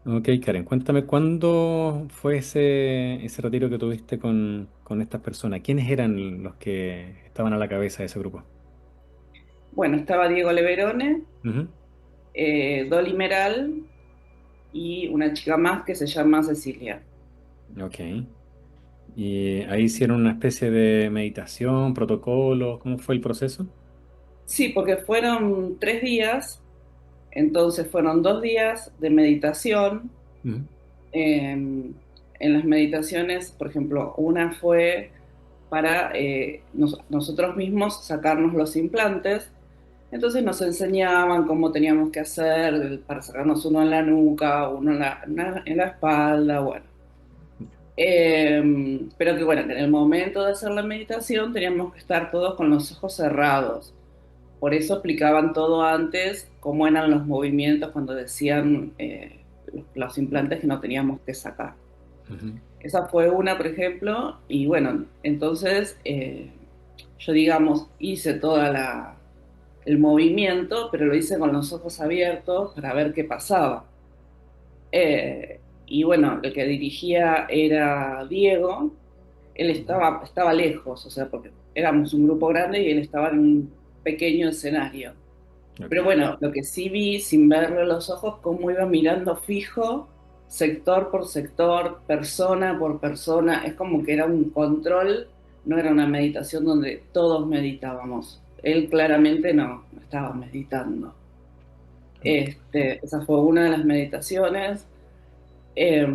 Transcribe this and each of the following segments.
Ok, Karen, cuéntame cuándo fue ese retiro que tuviste con estas personas. ¿Quiénes eran los que estaban a la cabeza de ese grupo? Bueno, estaba Diego Leverone, Ujú. Dolly Meral y una chica más que se llama Cecilia. Ok. Y ahí hicieron una especie de meditación, protocolo. ¿Cómo fue el proceso? Sí, porque fueron 3 días, entonces fueron 2 días de meditación. Ujú. En las meditaciones, por ejemplo, una fue para nosotros mismos sacarnos los implantes. Entonces nos enseñaban cómo teníamos que hacer para sacarnos uno en la nuca, uno en la espalda, bueno. Pero que bueno, que en el momento de hacer la meditación teníamos que estar todos con los ojos cerrados. Por eso explicaban todo antes, cómo eran los movimientos cuando decían los implantes que no teníamos que sacar. Ujú. Esa fue una, por ejemplo, y bueno, entonces yo, digamos, hice el movimiento, pero lo hice con los ojos abiertos para ver qué pasaba. Y bueno, el que dirigía era Diego. Él estaba lejos, o sea, porque éramos un grupo grande y él estaba en un pequeño escenario. Ok. Pero bueno, lo que sí vi sin verle los ojos, cómo iba mirando fijo, sector por sector, persona por persona. Es como que era un control, no era una meditación donde todos meditábamos. Él claramente no estaba meditando. Esa fue una de las meditaciones. Eh,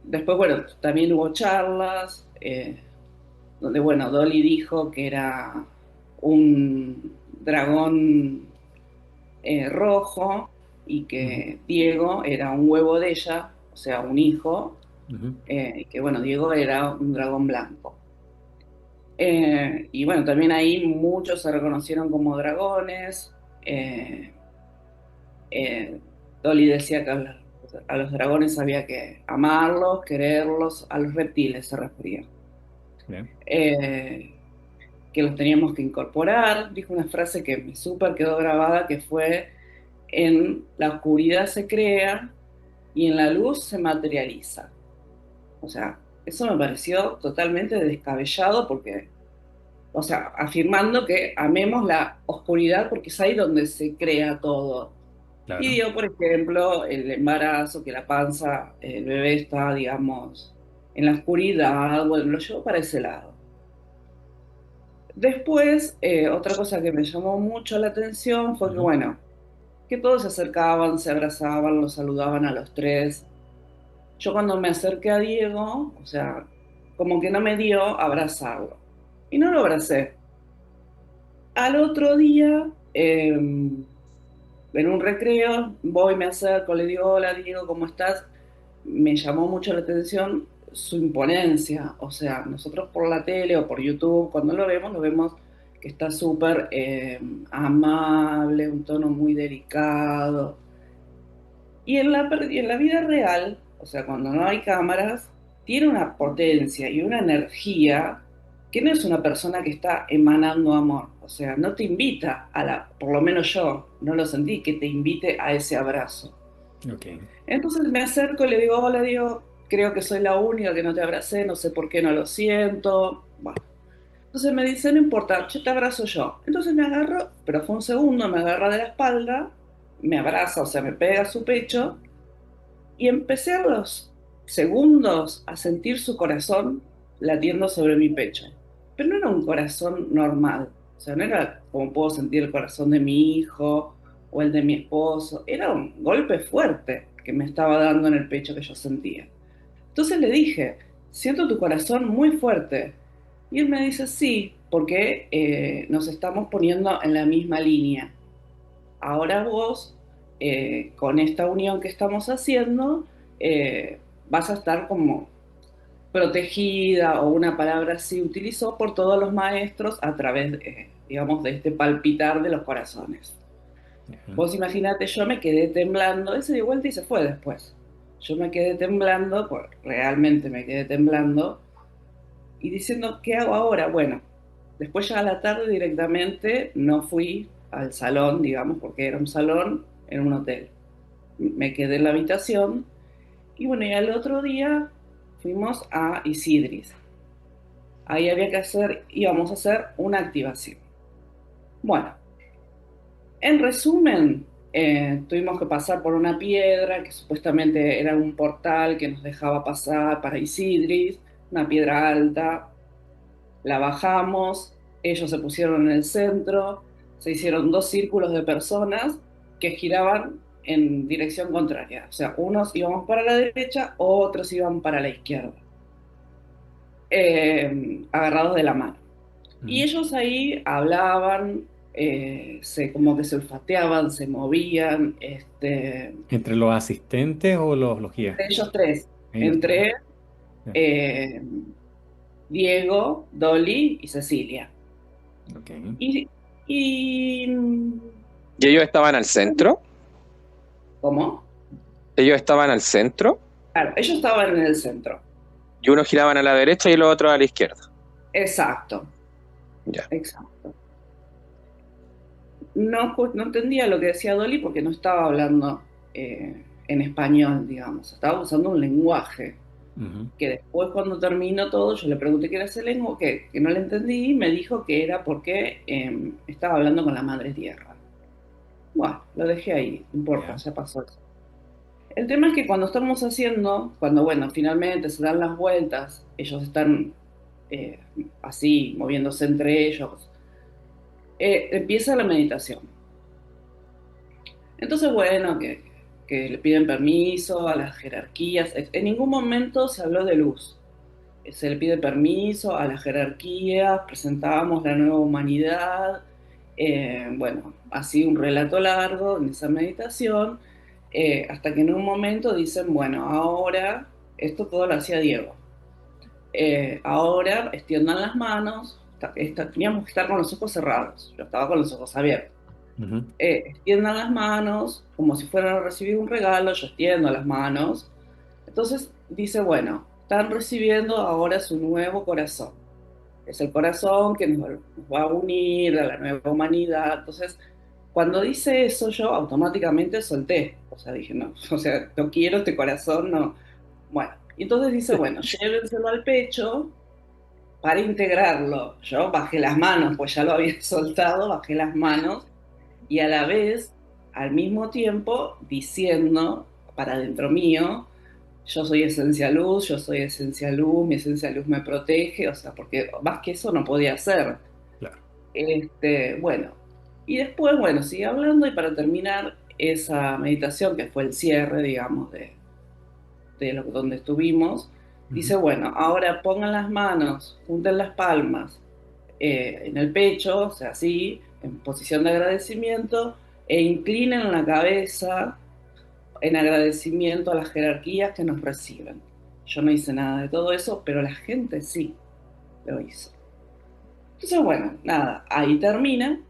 Después, bueno, también hubo charlas, donde, bueno, Dolly dijo que era un dragón rojo y Ujú. que Diego era un huevo de ella, o sea, un hijo, Ujú. y que, bueno, Diego era un dragón blanco. Y bueno, también ahí muchos se reconocieron como dragones. eh, eh, Dolly decía que a los dragones había que amarlos, quererlos, a los reptiles se refería. Bien. Eh, que los teníamos que incorporar. Dijo una frase que me súper quedó grabada, que fue: en la oscuridad se crea y en la luz se materializa. O sea, eso me pareció totalmente descabellado porque, o sea, afirmando que amemos la oscuridad porque es ahí donde se crea todo. Y Claro. dio, por ejemplo, el embarazo, que la panza, el bebé está, digamos, en la oscuridad. Bueno, lo llevó para ese lado. Después, otra cosa que me llamó mucho la atención fue que, Ujú. bueno, que todos se acercaban, se abrazaban, los saludaban a los tres. Yo cuando me acerqué a Diego, o sea, como que no me dio abrazarlo. Y no lo abracé. Al otro día, en un recreo, voy, me acerco, le digo: hola Diego, ¿cómo estás? Me llamó mucho la atención su imponencia. O sea, nosotros por la tele o por YouTube, cuando lo vemos que está súper amable, un tono muy delicado. Y en la vida real, o sea, cuando no hay cámaras, tiene una potencia y una energía que no es una persona que está emanando amor. O sea, no te invita por lo menos yo no lo sentí, que te invite a ese abrazo. Ok. Entonces me acerco y le digo: hola Diego, creo que soy la única que no te abracé, no sé por qué, no lo siento. Bueno. Entonces me dice: no importa, yo te abrazo yo. Entonces me agarro, pero fue un segundo, me agarra de la espalda, me abraza, o sea, me pega a su pecho, y empecé a los segundos a sentir su corazón latiendo sobre mi pecho. Pero no era un corazón normal, o sea, no era como puedo sentir el corazón de mi hijo o el de mi esposo, era un golpe fuerte que me estaba dando en el pecho que yo sentía. Entonces le dije: siento tu corazón muy fuerte. Y él me dice: sí, porque nos estamos poniendo en la misma línea. Ahora vos, con esta unión que estamos haciendo, vas a estar como protegida, o una palabra así utilizó, por todos los maestros a través, digamos, de este palpitar de los corazones. Ajá. Vos imaginate, yo me quedé temblando, él se dio vuelta y se fue después. Yo me quedé temblando, pues realmente me quedé temblando y diciendo: ¿qué hago ahora? Bueno, después ya a la tarde directamente no fui al salón, digamos, porque era un salón en un hotel. me quedé en la habitación y bueno, y al otro día fuimos a Isidris. Ahí había que hacer, íbamos a hacer una activación. Bueno, en resumen, tuvimos que pasar por una piedra que supuestamente era un portal que nos dejaba pasar para Isidris, una piedra alta. La bajamos, ellos se pusieron en el centro, se hicieron dos círculos de personas que giraban en dirección contraria. O sea, unos íbamos para la derecha, otros iban para la izquierda, agarrados de la mano. Y Ujú. ellos ahí hablaban, como que se olfateaban, se movían, ¿Entre los asistentes o los guías? ellos tres, Ellos tres. entre Ya. eh, Diego, Dolly y Cecilia. Ok. Y, y ¿Y ellos estaban al centro? ¿cómo? Ellos estaban al centro Claro, ellos estaban en el centro. y unos giraban a la derecha y los otros a la izquierda. Exacto, Ya. exacto. No, no entendía lo que decía Dolly porque no estaba hablando en español, digamos. Estaba usando un lenguaje Ujú. que después cuando terminó todo yo le pregunté qué era ese lenguaje, que no le entendí y me dijo que era porque estaba hablando con la madre tierra. Bueno, lo dejé ahí, no importa, Ya. ya pasó eso. El tema es que cuando estamos haciendo, cuando bueno, finalmente se dan las vueltas, ellos están eh, así, moviéndose entre ellos, empieza la meditación. Entonces, bueno, que le piden permiso a las jerarquías. En ningún momento se habló de luz. Se le pide permiso a las jerarquías, presentábamos la nueva humanidad, bueno, así un relato largo en esa meditación, hasta que en un momento dicen, bueno, ahora, esto todo lo hacía Diego, ahora extiendan las manos, teníamos que estar con los ojos cerrados, yo estaba con los ojos abiertos. Ujú. Extiendan las manos como si fueran a recibir un regalo, yo extiendo las manos. Entonces dice, bueno, están recibiendo ahora su nuevo corazón. Es el corazón que nos va a unir a la nueva humanidad. Entonces, cuando dice eso, yo automáticamente solté. O sea, dije, no, o sea, no quiero este corazón, no. Bueno, y entonces dice, bueno, llévenselo al pecho para integrarlo. Yo bajé las manos, pues ya lo había soltado, bajé las manos y a la vez, al mismo tiempo, diciendo para dentro mío, yo soy esencia luz, yo soy esencia luz, mi esencia luz me protege, o sea, porque más que eso no podía hacer. Claro. Bueno, y después, bueno, sigue hablando y para terminar esa meditación, que fue el cierre, digamos, donde estuvimos, dice, Ujú. bueno, ahora pongan las manos, junten las palmas en el pecho, o sea, así, en posición de agradecimiento, e inclinen la cabeza en agradecimiento a las jerarquías que nos reciben. Yo no hice nada de todo eso, pero la gente sí lo hizo. Entonces, bueno, nada, ahí termina.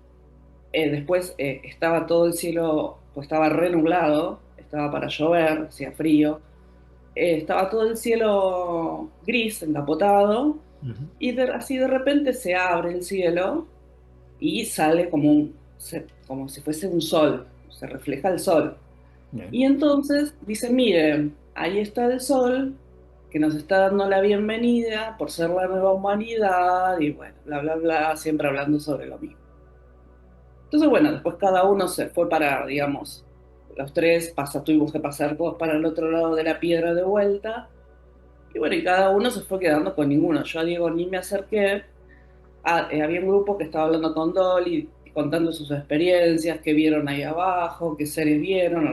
Después estaba todo el cielo, pues estaba re nublado, estaba para llover, hacía frío. Estaba todo el cielo gris, encapotado, Ujú. y así de repente se abre el cielo y sale como si fuese un sol, se refleja el sol. Ya. Y entonces dice, miren, ahí está el sol que nos está dando la bienvenida por ser la nueva humanidad y bueno, bla, bla, bla, siempre hablando sobre lo mismo. Entonces, bueno, después cada uno se fue para, digamos, los tres tuvimos que pasar todos para el otro lado de la piedra de vuelta y bueno, y cada uno se fue quedando con ninguno. Yo a Diego ni me acerqué. Había un grupo que estaba hablando con Dolly, contando sus experiencias, qué vieron ahí abajo, qué seres vieron.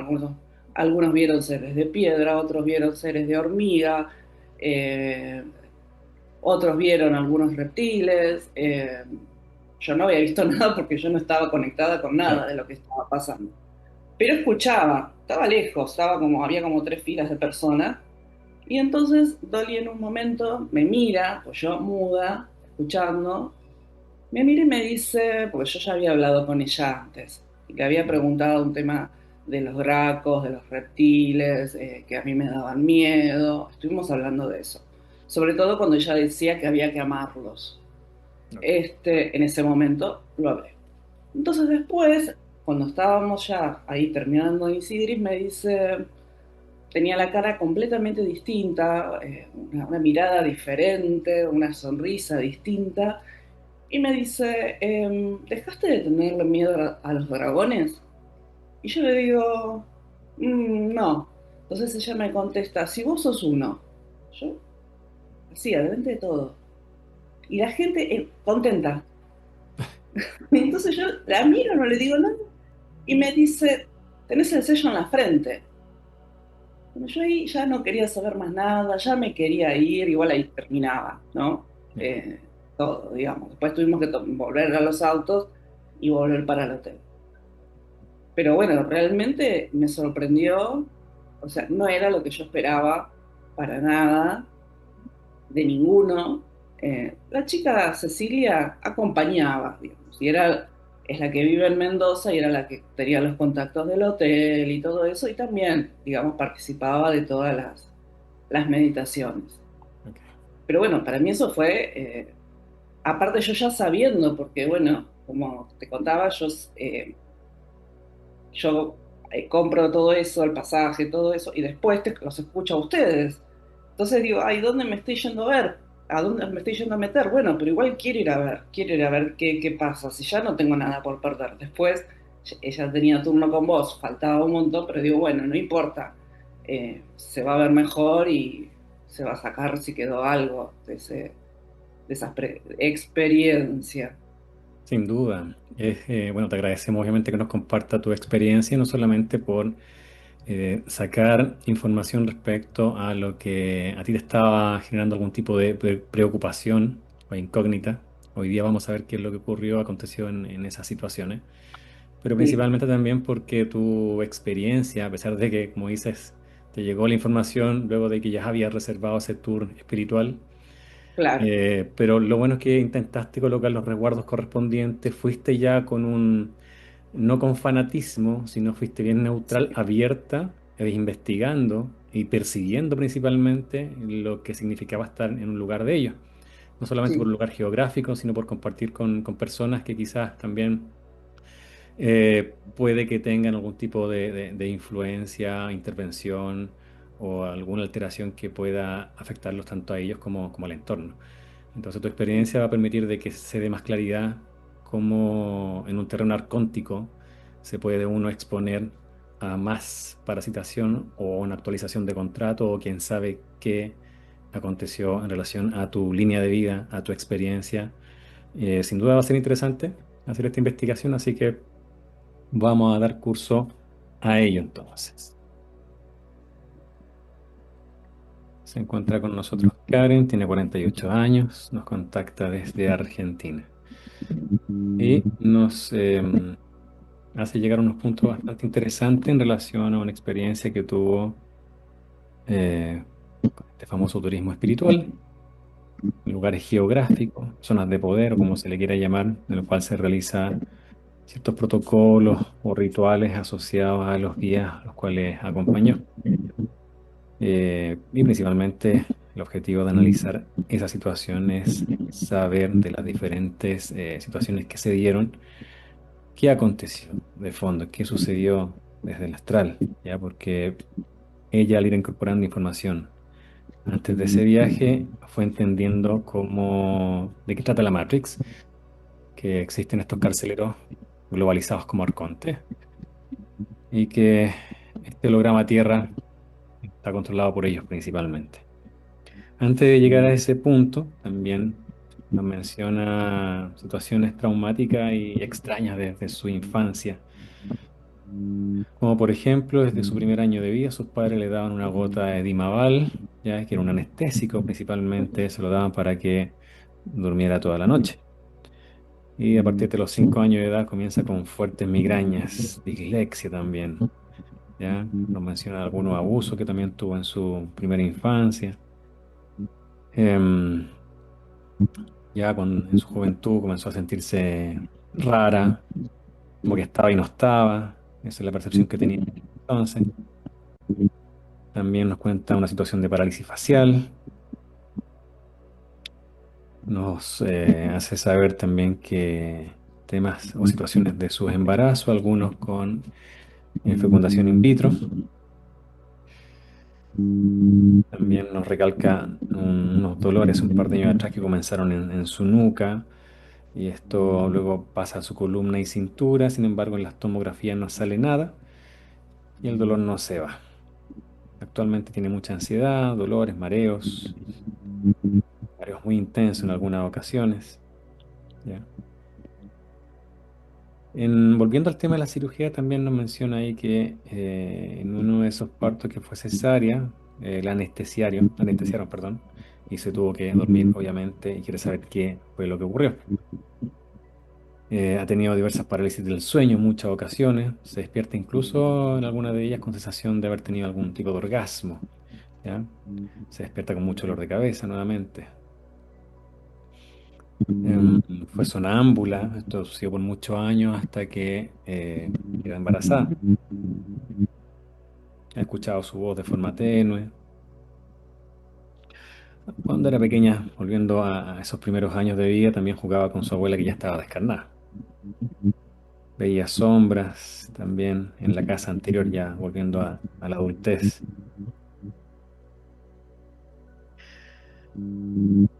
Algunos vieron seres de piedra, otros vieron seres de hormiga, eh, otros vieron algunos reptiles. Yo no había visto nada porque yo no estaba conectada con nada Claro. de lo que estaba pasando. Pero escuchaba, estaba lejos, había como tres filas de personas. Y entonces Dolly en un momento me mira, pues yo muda, escuchando, me mira y me dice, porque yo ya había hablado con ella antes, y le había Ujú. preguntado un tema de los dracos, de los reptiles, que a mí me daban miedo, estuvimos hablando de eso. Sobre todo cuando ella decía que había que amarlos. Ok. En ese momento lo hablé. Entonces después cuando estábamos ya ahí terminando Isidris, me dice, tenía la cara completamente distinta, una mirada diferente, una sonrisa distinta, y me dice, ¿dejaste de tenerle miedo a los dragones? Y yo le digo, no. Entonces ella me contesta, si vos sos uno, yo, así, adelante de todo. Y la gente contenta. Entonces yo la miro, no le digo nada, y me dice, tenés el sello en la frente. Bueno, yo ahí ya no quería saber más nada, ya me quería ir, igual ahí terminaba, ¿no? Ya. Eh, todo, digamos. Después tuvimos que volver a los autos y volver para el hotel. Pero bueno, realmente me sorprendió, o sea, no era lo que yo esperaba para nada, de ninguno. La chica Cecilia acompañaba, digamos, y es la que vive en Mendoza y era la que tenía los contactos del hotel y todo eso, y también, digamos, participaba de todas las meditaciones. Ok. Pero bueno, para mí eso fue, aparte yo ya sabiendo, porque bueno, como te contaba, yo compro todo eso, el pasaje, todo eso, y después los escucho a ustedes. Entonces digo, ay, ¿dónde me estoy yendo a ver? ¿A dónde me estoy yendo a meter? Bueno, pero igual quiero ir a ver qué pasa, si ya no tengo nada por perder. Después, ella tenía turno con vos, faltaba un montón, pero digo, bueno, no importa, se va a ver mejor y se va a sacar si quedó algo de esa experiencia. Sin duda. Bueno, te agradecemos obviamente que nos comparta tu experiencia, no solamente por sacar información respecto a lo que a ti te estaba generando algún tipo de preocupación o incógnita. Hoy día vamos a ver qué es lo que ocurrió, aconteció en esas situaciones, pero Sí, principalmente también porque tu experiencia, a pesar de que, como dices, te llegó la información luego de que ya habías reservado ese tour espiritual, claro, pero lo bueno es que intentaste colocar los resguardos correspondientes, fuiste ya con no con fanatismo, sino fuiste bien neutral, sí, abierta, investigando y persiguiendo principalmente lo que significaba estar en un lugar de ellos. No solamente por un sí, lugar geográfico, sino por compartir con personas que quizás también puede que tengan algún tipo de influencia, intervención o alguna alteración que pueda afectarlos tanto a ellos como al entorno. Entonces tu experiencia va a permitir de que se dé más claridad cómo en un terreno arcóntico se puede uno exponer a más parasitación o una actualización de contrato o quién sabe qué aconteció en relación a tu línea de vida, a tu experiencia. Sin duda va a ser interesante hacer esta investigación, así que vamos a dar curso a ello entonces. Se encuentra con nosotros Karen, tiene 48 años, nos contacta desde Argentina y nos hace llegar unos puntos bastante interesantes en relación a una experiencia que tuvo con este famoso turismo espiritual, lugares geográficos, zonas de poder o como se le quiera llamar, en el cual se realizan ciertos protocolos o rituales asociados a los guías a los cuales acompañó. Y principalmente el objetivo de analizar esa situación es saber de las diferentes situaciones que se dieron, qué aconteció de fondo, qué sucedió desde el astral, ¿ya? Porque ella al ir incorporando información antes de ese viaje fue entendiendo de qué trata la Matrix, que existen estos carceleros globalizados como arcontes y que este holograma Tierra está controlado por ellos principalmente. Antes de llegar a ese punto, también nos menciona situaciones traumáticas y extrañas desde su infancia, como por ejemplo, desde su primer año de vida, sus padres le daban una gota de Dimaval, ya que era un anestésico, principalmente se lo daban para que durmiera toda la noche. Y a partir de los 5 años de edad comienza con fuertes migrañas, dislexia también, ya nos menciona algunos abusos que también tuvo en su primera infancia. Em, Ya en su juventud comenzó a sentirse rara, como que estaba y no estaba. Esa es la percepción que tenía entonces. También nos cuenta una situación de parálisis facial. Nos hace saber también que temas o situaciones de su embarazo, algunos con fecundación in vitro. También nos recalca unos dolores un par de años atrás que comenzaron en su nuca y esto luego pasa a su columna y cintura. Sin embargo, en las tomografías no sale nada y el dolor no se va. Actualmente tiene mucha ansiedad, dolores, mareos muy intensos en algunas ocasiones. ¿Ya? Volviendo al tema de la cirugía, también nos menciona ahí que en uno de esos partos que fue cesárea, la anestesiaron, perdón, y se tuvo que dormir, obviamente, y quiere saber qué fue lo que ocurrió. Ha tenido diversas parálisis del sueño en muchas ocasiones, se despierta incluso en alguna de ellas con sensación de haber tenido algún tipo de orgasmo, ¿ya? Se despierta con mucho dolor de cabeza nuevamente. Fue sonámbula, esto sucedió por muchos años hasta que quedó embarazada. Ha escuchado su voz de forma tenue. Cuando era pequeña, volviendo a esos primeros años de vida, también jugaba con su abuela que ya estaba descarnada. Veía sombras también en la casa anterior, ya volviendo a la adultez.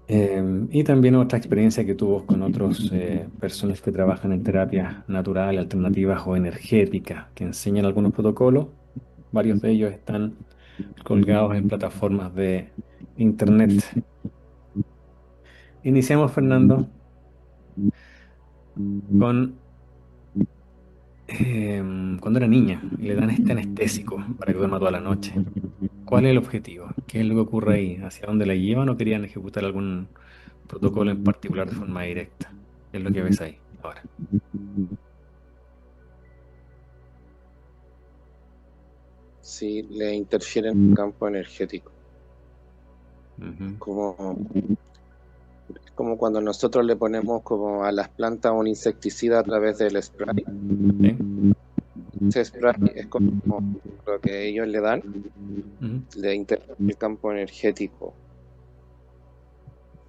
Y también otra experiencia que tuvo con otros personas que trabajan en terapias naturales, alternativas o energéticas, que enseñan algunos protocolos. Varios de ellos están colgados en plataformas de internet. Iniciamos, Fernando, con cuando era niña y le dan este anestésico para que duerma toda la noche. ¿Cuál es el objetivo? ¿Qué es lo que ocurre ahí? ¿Hacia dónde la llevan o querían ejecutar algún protocolo en particular de forma directa? ¿Qué es lo que ves ahí ahora? Sí, le interfiere en el campo energético. Ujú. Como cuando nosotros le ponemos como a las plantas un insecticida a través del spray. ¿Sí? Ese spray es como lo que ellos le dan, Ujú. le interfiere en el campo energético,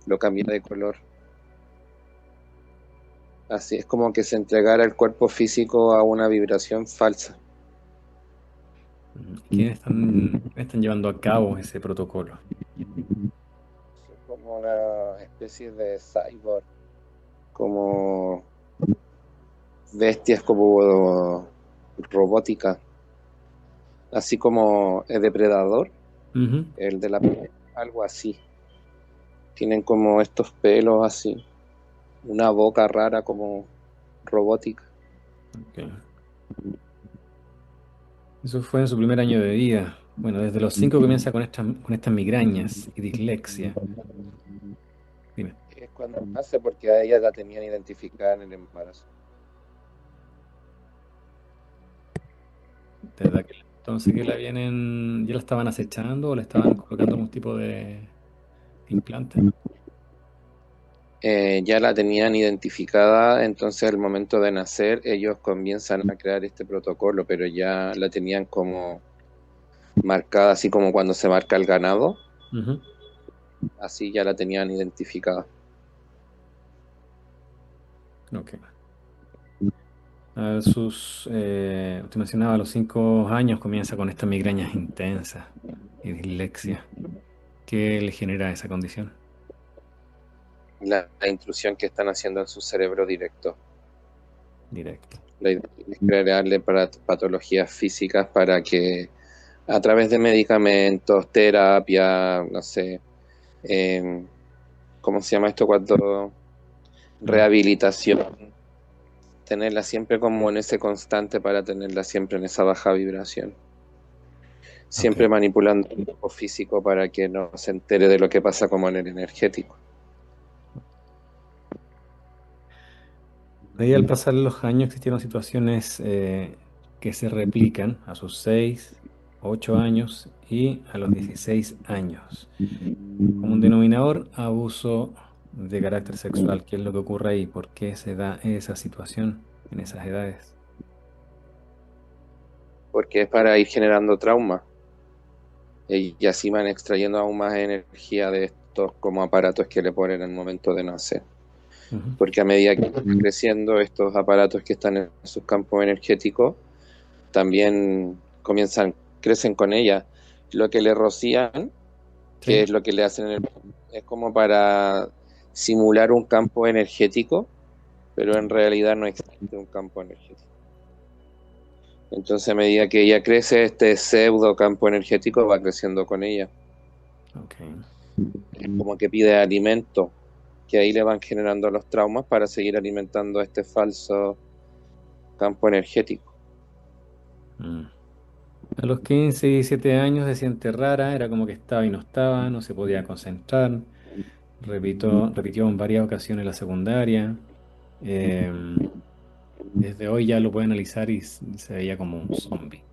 lo cambia de color. Así es como que se entregara el cuerpo físico a una vibración falsa. Ujú. ¿Quiénes están llevando a cabo ese protocolo? Es como una especie de cyborg, como bestias como robótica, así como el depredador, Ujú. el de la algo así. Tienen como estos pelos así, una boca rara como robótica. Ok. Eso fue en su primer año de vida. Bueno, desde los 5 comienza con estas migrañas y dislexia. Dime, Es cuando nace porque a ella la tenían identificada en el embarazo. ¿desde aquel entonces que ya la estaban acechando o le estaban colocando algún tipo de implante? Ya la tenían identificada, entonces al momento de nacer ellos comienzan a crear este protocolo, pero ya la tenían como marcada, así como cuando se marca el ganado, Ujú. así ya la tenían identificada. Ok. Usted mencionaba a los 5 años comienza con estas migrañas intensas y dislexia. ¿Qué le genera esa condición? La intrusión que están haciendo en su cerebro directo. Directo. La idea es crearle patologías físicas para que a través de medicamentos, terapia, no sé, eh, ¿cómo se llama esto? Cuando Mm. rehabilitación, tenerla siempre como en ese constante para tenerla siempre en esa baja vibración. Ok. Siempre manipulando el cuerpo físico para que no se entere de lo que pasa como en el energético. De ahí al pasar los años existieron situaciones que se replican a sus 6, 8 años y a los 16 años. Como un denominador, abuso de carácter sexual. ¿Qué es lo que ocurre ahí? ¿Por qué se da esa situación en esas edades? Porque es para ir generando trauma. Y así van extrayendo aún más energía de estos como aparatos que le ponen al momento de nacer. Ujú. porque a medida que van creciendo estos aparatos que están en sus campos energéticos, también crecen con ella. Lo que le rocían, que Sí. es lo que le hacen es como para simular un campo energético, pero en realidad no existe un campo energético. Entonces, a medida que ella crece, este pseudo campo energético va creciendo con ella. Ok. Es como que pide alimento, que ahí le van generando los traumas para seguir alimentando este falso campo energético. Mm. A los 15 y 17 años se siente rara, era como que estaba y no estaba, no se podía concentrar. Repitió en varias ocasiones la secundaria. Desde hoy ya lo puede analizar y se veía como un zombie.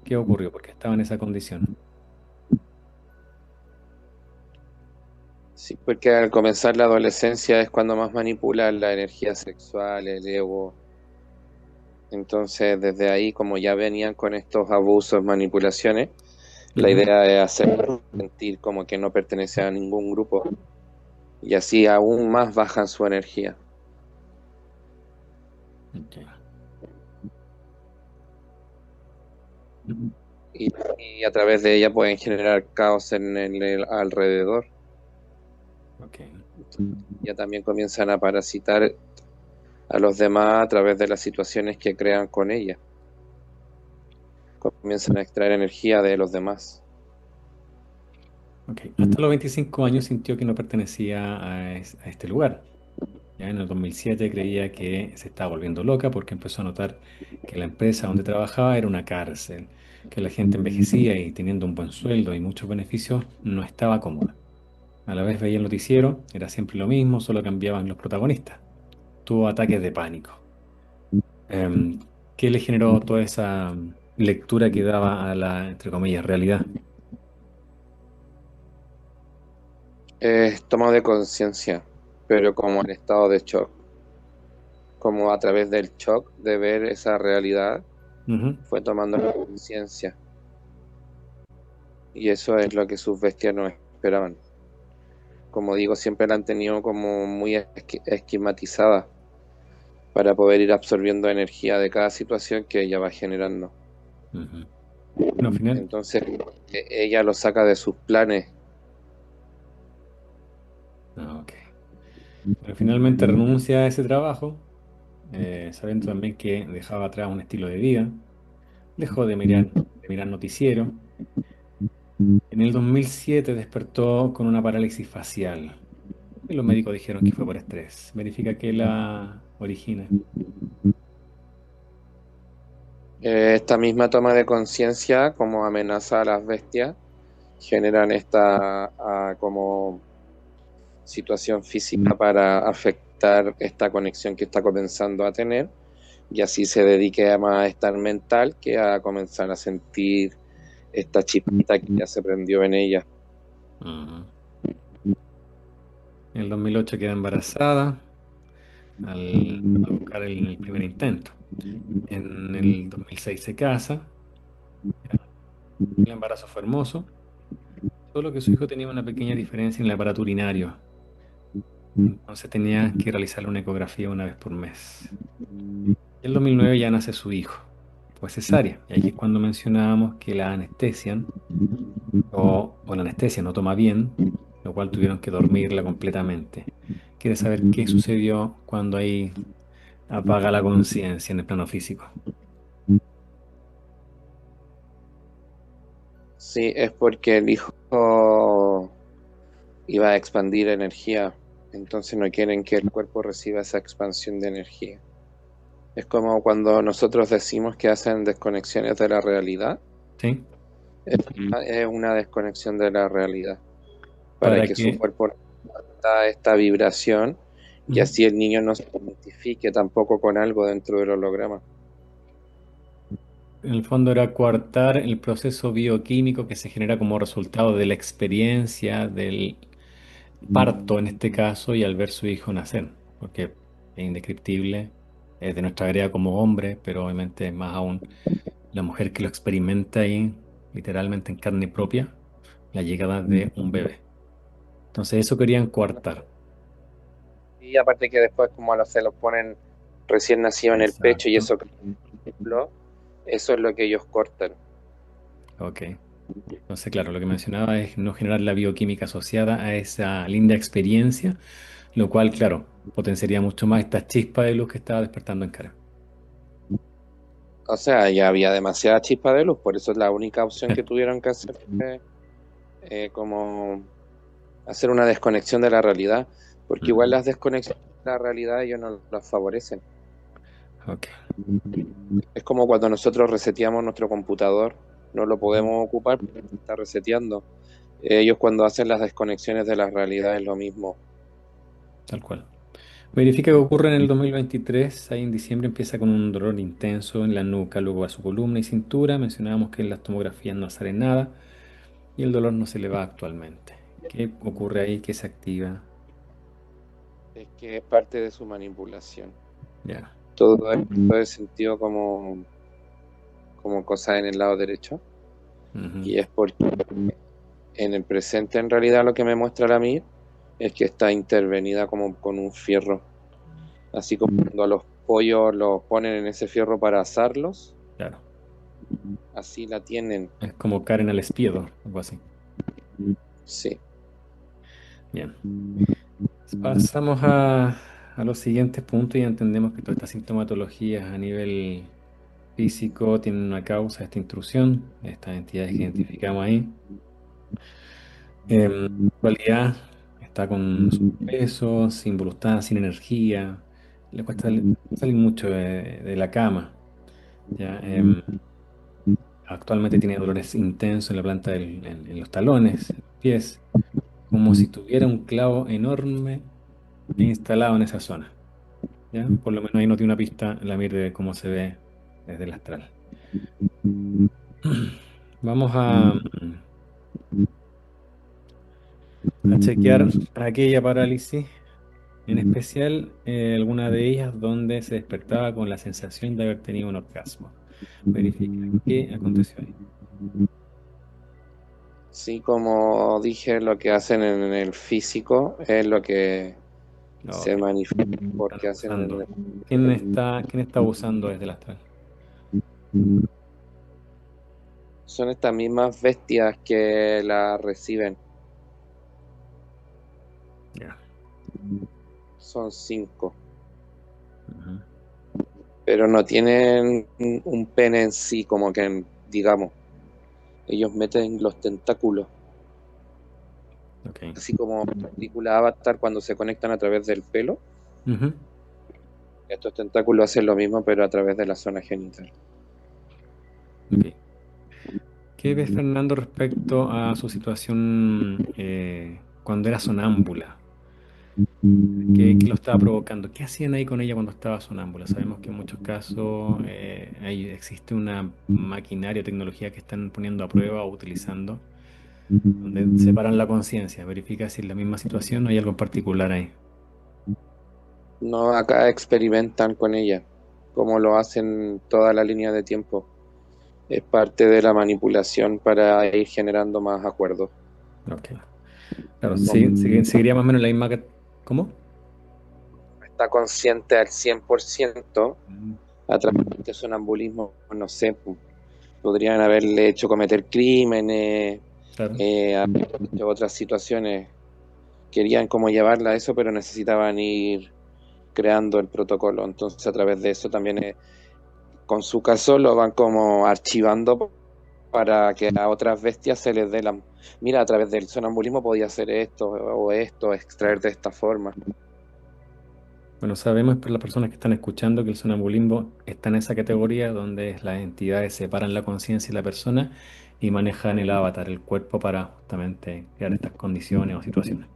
¿Qué ocurrió? Porque estaba en esa condición. Sí, porque al comenzar la adolescencia es cuando más manipulan la energía sexual, el ego. Entonces, desde ahí, como ya venían con estos abusos, manipulaciones, la Ujú. idea es hacer sentir como que no pertenece a ningún grupo y así aún más bajan su energía. Ok. Y, y a través de ella pueden generar caos en el alrededor. Ok. Ya también comienzan a parasitar a los demás a través de las situaciones que crean con ella. Comienzan a extraer energía de los demás. Ok. Hasta los 25 años sintió que no pertenecía a este lugar. Ya en el 2007 creía que se estaba volviendo loca porque empezó a notar que la empresa donde trabajaba era una cárcel, que la gente envejecía y teniendo un buen sueldo y muchos beneficios no estaba cómoda. A la vez veía el noticiero, era siempre lo mismo, solo cambiaban los protagonistas. Tuvo ataques de pánico. Em, ¿Qué le generó toda esa lectura que daba a la, entre comillas, realidad? Es toma de conciencia, pero como en estado de shock. Como a través del shock de ver esa realidad, Ujú. fue tomando conciencia. Y eso es lo que sus bestias no esperaban. Como digo, siempre la han tenido como muy esquematizada para poder ir absorbiendo energía de cada situación que ella va generando. Ujú. Bueno, al final, Entonces, ella lo saca de sus planes. ok. Pero finalmente renuncia a ese trabajo, sabiendo también que dejaba atrás un estilo de vida. Dejó de mirar noticiero. En el 2007 despertó con una parálisis facial. Y los médicos dijeron que fue por estrés. Verifica que la origina. Esta misma toma de conciencia, como amenaza a las bestias, generan esta como situación física para afectar esta conexión que está comenzando a tener y así se dedique a más a estar mental que a comenzar a sentir esta chispita que ya se prendió en ella. Ujú. En el 2008 queda embarazada al buscar el primer intento. En el 2006 se casa. El embarazo fue hermoso, solo que su hijo tenía una pequeña diferencia en el aparato urinario. Entonces tenía que realizarle una ecografía una vez por mes. Y en el 2009 ya nace su hijo. Fue cesárea. Y aquí es cuando mencionábamos que la anestesian o la anestesia no toma bien, lo cual tuvieron que dormirla completamente. ¿Quieres saber qué sucedió cuando ahí apaga la conciencia en el plano físico? Sí, es porque el hijo iba a expandir energía, entonces no quieren que el cuerpo reciba esa expansión de energía. Es como cuando nosotros decimos que hacen desconexiones de la realidad, ¿Sí? es una desconexión de la realidad, para Para que su que, cuerpo no sienta esta vibración y ujú, así el niño no se identifique tampoco con algo dentro del holograma. en el fondo era coartar el proceso bioquímico que se genera como resultado de la experiencia del parto en este caso y al ver su hijo nacer, porque es indescriptible, es de nuestra área como hombre, pero obviamente más aún la mujer que lo experimenta ahí literalmente en carne propia, la llegada de un bebé. Entonces eso querían coartar. y aparte que después como se los ponen recién nacido en el pecho y Exacto. eso es lo que ellos cortan. Ok. Entonces, claro, lo que mencionaba es no generar la bioquímica asociada a esa linda experiencia, lo cual, claro, potenciaría mucho más esta chispa de luz que estaba despertando en Cara. O sea, ya había demasiada chispa de luz, por eso es la única opción que tuvieron que hacer fue, como hacer una desconexión de la realidad, porque igual Ujú. las desconexiones de la realidad ellos no las favorecen. Ok. Es como cuando nosotros reseteamos nuestro computador, no lo podemos ocupar porque está reseteando. Ellos cuando hacen las desconexiones de la realidad es lo mismo. Tal cual. Verifica que ocurre en el 2023. Ahí en diciembre empieza con un dolor intenso en la nuca, luego a su columna y cintura. Mencionábamos que en las tomografías no sale nada y el dolor no se le va actualmente. ¿Qué ocurre ahí? ¿Qué se activa? Es que es parte de su manipulación. Ya. Todo es sentido como cosa en el lado derecho. Ujú. Y es porque en el presente en realidad lo que me muestra la MIR es que está intervenida como con un fierro. Así como cuando a los pollos los ponen en ese fierro para asarlos, Claro. así la tienen. Es como Karen al espiedo, algo así. Sí. Bien. Pasamos a los siguientes puntos y entendemos que todas estas sintomatologías a nivel físico tienen una causa, esta intrusión, estas entidades que identificamos ahí. En realidad está con peso, sin voluntad, sin energía, le cuesta salir mucho de la cama. ¿Ya? Actualmente tiene dolores intensos en la planta en los talones, en los pies, como si tuviera un clavo enorme instalado en esa zona. ¿Ya? Por lo menos ahí nos dio una pista la mire de cómo se ve desde el astral. Vamos a chequear aquella parálisis, en especial alguna de ellas donde se despertaba con la sensación de haber tenido un orgasmo. Verifica qué aconteció ahí. Sí, como dije, lo que hacen en el físico es lo que se Ok, manifiesta están porque hacen en abusando. ¿Quién está abusando desde el astral? son estas mismas bestias que la reciben. Ya. Son 5, Ujú. pero no tienen un pene en sí, como que, digamos, ellos meten los tentáculos, Ok. así como la película Avatar cuando se conectan a través del pelo. Ujú. Estos tentáculos hacen lo mismo, pero a través de la zona genital. Ok. ¿Qué ves, Fernando, respecto a su situación cuando era sonámbula? ¿Qué lo estaba provocando? ¿Qué hacían ahí con ella cuando estaba sonámbula? Sabemos que en muchos casos existe una maquinaria o tecnología que están poniendo a prueba o utilizando, donde separan la conciencia, verifica si es la misma situación o hay algo en particular ahí. No, acá experimentan con ella, como lo hacen toda la línea de tiempo. Es parte de la manipulación para ir generando más acuerdos. Ok. Claro, sí, seguiría más o menos la misma. ¿Cómo? Está consciente al 100% a través de este sonambulismo, no sé, podrían haberle hecho cometer crímenes, Claro. haber hecho otras situaciones. Querían como llevarla a eso, pero necesitaban ir creando el protocolo. Entonces, a través de eso también, con su caso, lo van como archivando para que a otras bestias se les dé la... Mira, a través del sonambulismo podía hacer esto o esto, extraer Claro. de esta forma. Bueno, sabemos por las personas que están escuchando que el sonambulismo está en esa categoría donde las entidades separan la conciencia de la persona y manejan el avatar, el cuerpo, para justamente crear estas condiciones o situaciones.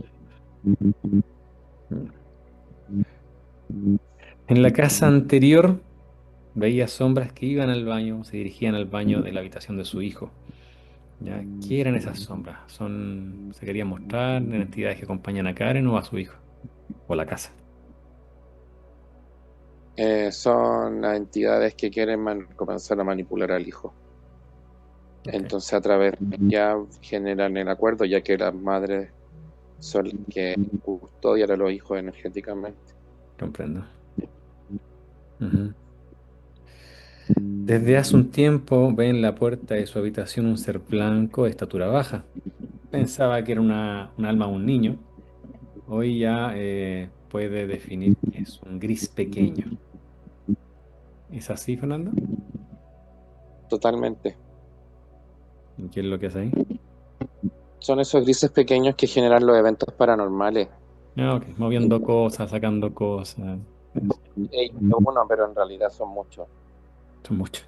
Mm. En la casa anterior veía sombras que iban al baño, se dirigían al baño de la habitación de su hijo. ¿Ya? ¿Qué eran esas sombras? ¿Se querían mostrar en entidades que acompañan a Karen o a su hijo? O la casa. Son las entidades que quieren comenzar a manipular al hijo. Ok. Entonces, a través de ya generan el acuerdo, ya que las madres son las que custodian a los hijos energéticamente. Comprendo. Ujú. Desde hace un tiempo ve en la puerta de su habitación un ser blanco de estatura baja. Pensaba que era un alma de un niño. Hoy ya puede definir que es un gris pequeño. ¿Es así, Fernando? Totalmente. ¿Y qué es lo que hace ahí? Son esos grises pequeños que generan los eventos paranormales. Ah, ok. Moviendo cosas, sacando cosas. Hay uno, pero en realidad son muchos. Son muchos.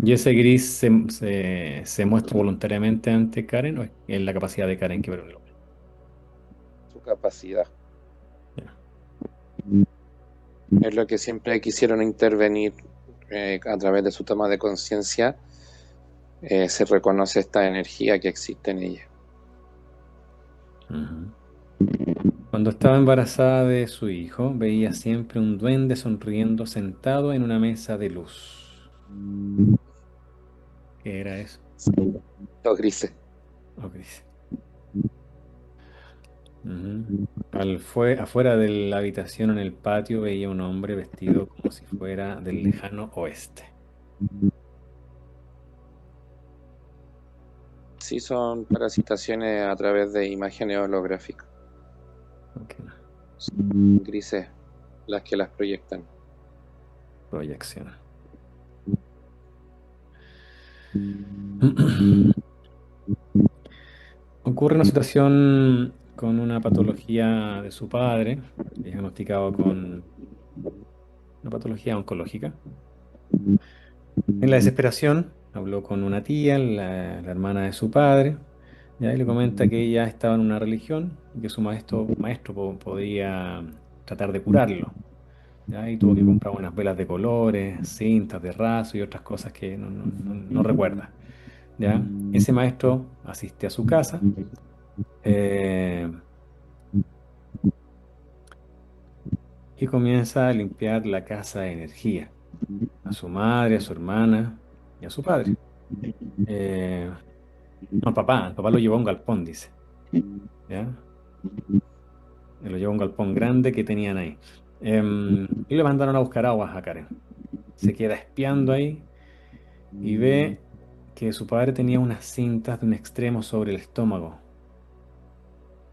¿Y ese gris se muestra voluntariamente ante Karen o es la capacidad de Karen que ver? Su capacidad. Ya. Es lo que siempre quisieron intervenir a través de su toma de conciencia. Se reconoce esta energía que existe en ella. Ujú. Cuando estaba embarazada de su hijo, veía siempre un duende sonriendo sentado en una mesa de luz. ¿Qué era eso? Los grises. Oh, gris. Ujú. Afuera de la habitación en el patio veía un hombre vestido como si fuera del lejano oeste. Sí, son parasitaciones a través de imágenes holográficas. Ok, no. Son grises las que las proyectan. Proyección. Ocurre una situación con una patología de su padre, diagnosticado con una patología oncológica. En la desesperación, habló con una tía, la hermana de su padre, ¿ya? Y le comenta que ella estaba en una religión y que su maestro podía tratar de curarlo. ¿Ya? Y tuvo que comprar unas velas de colores, cintas de raso y otras cosas que no recuerda. ¿Ya? Ese maestro asiste a su casa. eh, y comienza a limpiar la casa de energía a su madre, a su hermana y a su padre. Eh, no, al papá lo llevó a un galpón, dice, ¿ya? Lo llevó a un galpón grande que tenían ahí. Y le mandaron a buscar aguas a Karen. Se queda espiando ahí y ve que su padre tenía unas cintas de un extremo sobre el estómago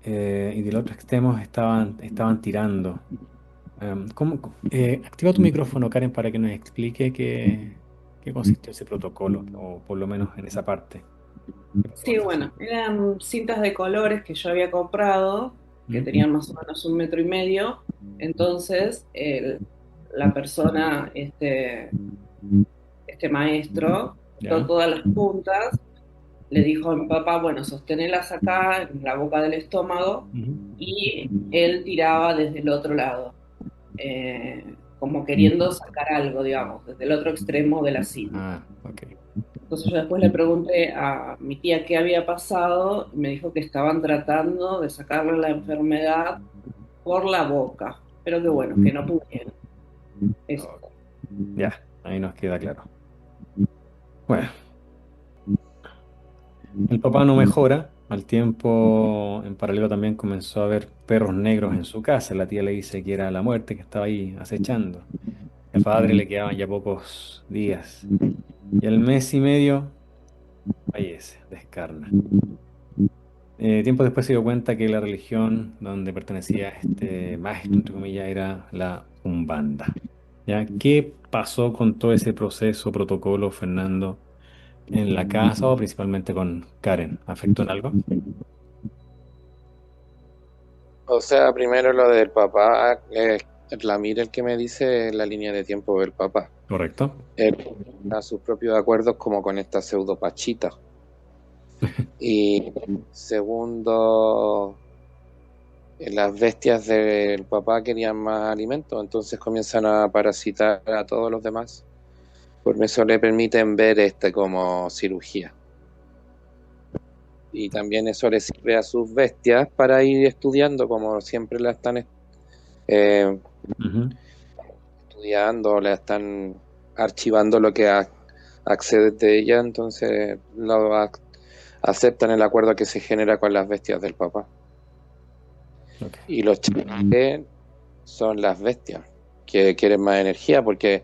y del otro extremo estaban tirando. Activa tu micrófono, Karen, para que nos explique qué consistió ese protocolo, o por lo menos en esa parte. ¿Qué pasó con Sí, esa bueno, cinta? eran cintas de colores que yo había comprado, que ¿Mm? tenían más o menos 1,5 metros. Entonces, la persona, este maestro, cortó ¿Ya? todas las puntas, le dijo a mi papá, bueno, sostenelas acá en la boca del estómago, Ujú. y él tiraba desde el otro lado, como queriendo sacar algo, digamos, desde el otro extremo de la cinta. Ah, ok. Entonces yo después le pregunté a mi tía qué había pasado y me dijo que estaban tratando de sacarle la enfermedad por la boca, pero que bueno, que no pudieron. Eso. Ok. Ya, ahí nos queda claro. Bueno, el papá no mejora. Al tiempo, en paralelo también comenzó a ver perros negros en su casa. La tía le dice que era la muerte que estaba ahí acechando. Al padre le quedaban ya pocos días. Y al mes y medio fallece, descarna. Tiempo después se dio cuenta que la religión donde pertenecía este maestro, entre comillas, era la Umbanda. ¿Ya? ¿Qué pasó con todo ese proceso, protocolo, Fernando, en la casa o principalmente con Karen? ¿Afectó en algo? O sea, primero lo del papá, Ramírez el que me dice la línea de tiempo del papá. ¿Correcto? Él a sus propios acuerdos como con esta pseudo pachita. Y segundo, las bestias del papá querían más alimento, entonces comienzan a parasitar a todos los demás. Por eso le permiten ver como cirugía. Y también eso le sirve a sus bestias para ir estudiando, como siempre la están eh, Ujú. estudiando, la están archivando lo que accede de ella, entonces aceptan el acuerdo que se genera con las bestias del papá. Ok. Y los chakras son las bestias, que quieren más energía porque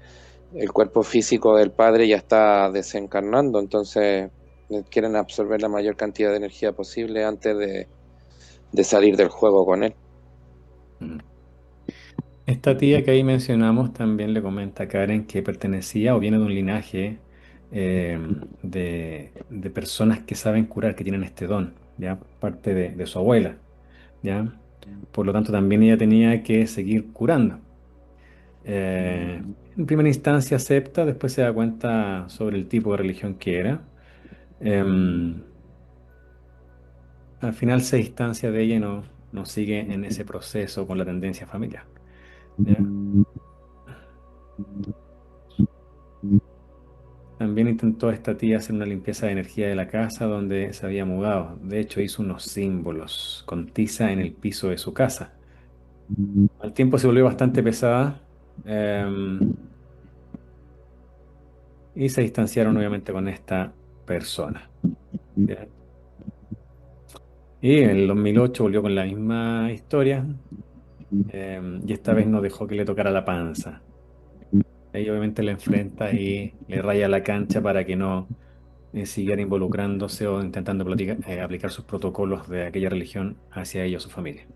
el cuerpo físico del padre ya está desencarnando, entonces quieren absorber la mayor cantidad de energía posible antes de salir del juego con él. Mm. Esta tía que ahí mencionamos también le comenta a Karen que pertenecía o viene de un linaje de personas que saben curar, que tienen este don, ¿ya? Parte de su abuela, ¿ya? Por lo tanto, también ella tenía que seguir curando. En primera instancia acepta, después se da cuenta sobre el tipo de religión que era. Em, Al final se distancia de ella y no sigue en ese proceso con la tendencia familiar, ¿ya? También intentó esta tía hacer una limpieza de energía de la casa donde se había mudado. De hecho, hizo unos símbolos con tiza en el piso de su casa. Al tiempo se volvió bastante pesada, em, y se distanciaron obviamente con esta persona. ¿Ya? Y en el 2008 volvió con la misma historia, y esta vez no dejó que le tocara la panza. Ahí obviamente le enfrenta y le raya la cancha para que no siguiera involucrándose o intentando aplicar sus protocolos de aquella religión hacia ella o su familia.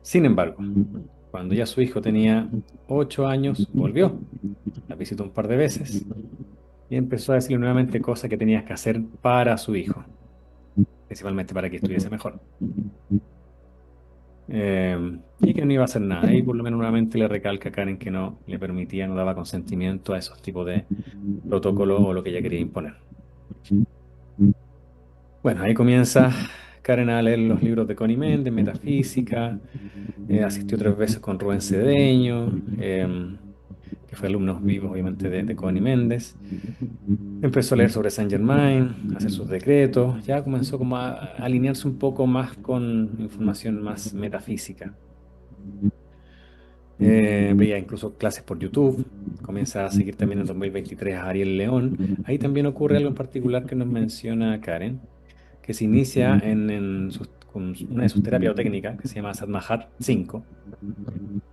Sin embargo, cuando ya su hijo tenía 8 años, volvió, la visitó un par de veces y empezó a decirle nuevamente cosas que tenías que hacer para su hijo, principalmente para que estuviese mejor. Y que no iba a hacer nada. Y por lo menos nuevamente le recalca a Karen que no le permitía, no daba consentimiento a esos tipos de protocolos o lo que ella quería imponer. Bueno, ahí comienza Karen a leer los libros de Connie Méndez, Metafísica, asistió 3 veces con Rubén Cedeño, que fue alumno vivo obviamente de Connie Méndez. Empezó a leer sobre Saint Germain, a hacer sus decretos, ya comenzó como a alinearse un poco más con información más metafísica. Veía incluso clases por YouTube, comienza a seguir también en 2023 a Ariel León. Ahí también ocurre algo en particular que nos menciona Karen, que se inicia con una de sus terapias o técnicas que se llama Sadmahat 5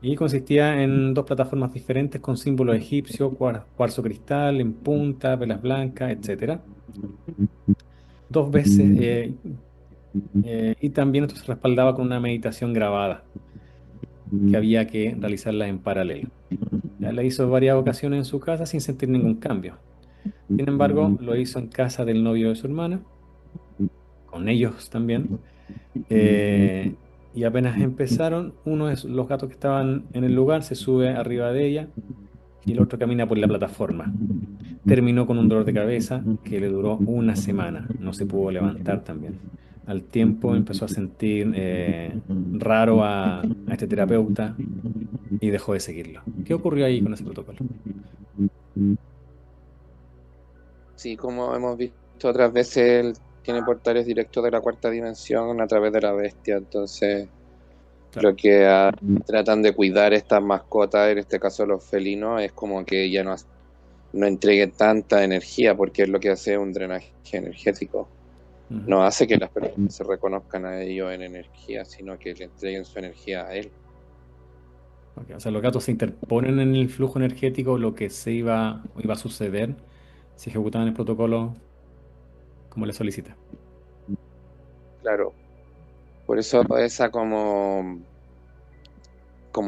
y consistía en 2 plataformas diferentes con símbolos egipcios, cuarzo cristal, en punta, velas blancas, etcétera. 2 veces, y también esto se respaldaba con una meditación grabada que había que realizarla en paralelo. Ya la hizo varias ocasiones en su casa sin sentir ningún cambio. Sin embargo, lo hizo en casa del novio de su hermana, con ellos también. Eh, y apenas empezaron, uno de los gatos que estaban en el lugar se sube arriba de ella y el otro camina por la plataforma. Terminó con un dolor de cabeza que le duró una semana. No se pudo levantar también. Al tiempo empezó a sentir raro a este terapeuta y dejó de seguirlo. ¿Qué ocurrió ahí con ese protocolo? Sí, como hemos visto otras veces, él tiene portales directos de la cuarta dimensión a través de la bestia, entonces Claro. lo que tratan de cuidar estas mascotas, en este caso los felinos, es como que ya no entregue tanta energía, porque es lo que hace un drenaje energético. Ujú. No hace que las personas se reconozcan a ellos en energía, sino que le entreguen su energía a él. Ok, o sea, los gatos se interponen en el flujo energético, lo que iba a suceder si ejecutaban el protocolo como le solicita. Claro, por eso esa como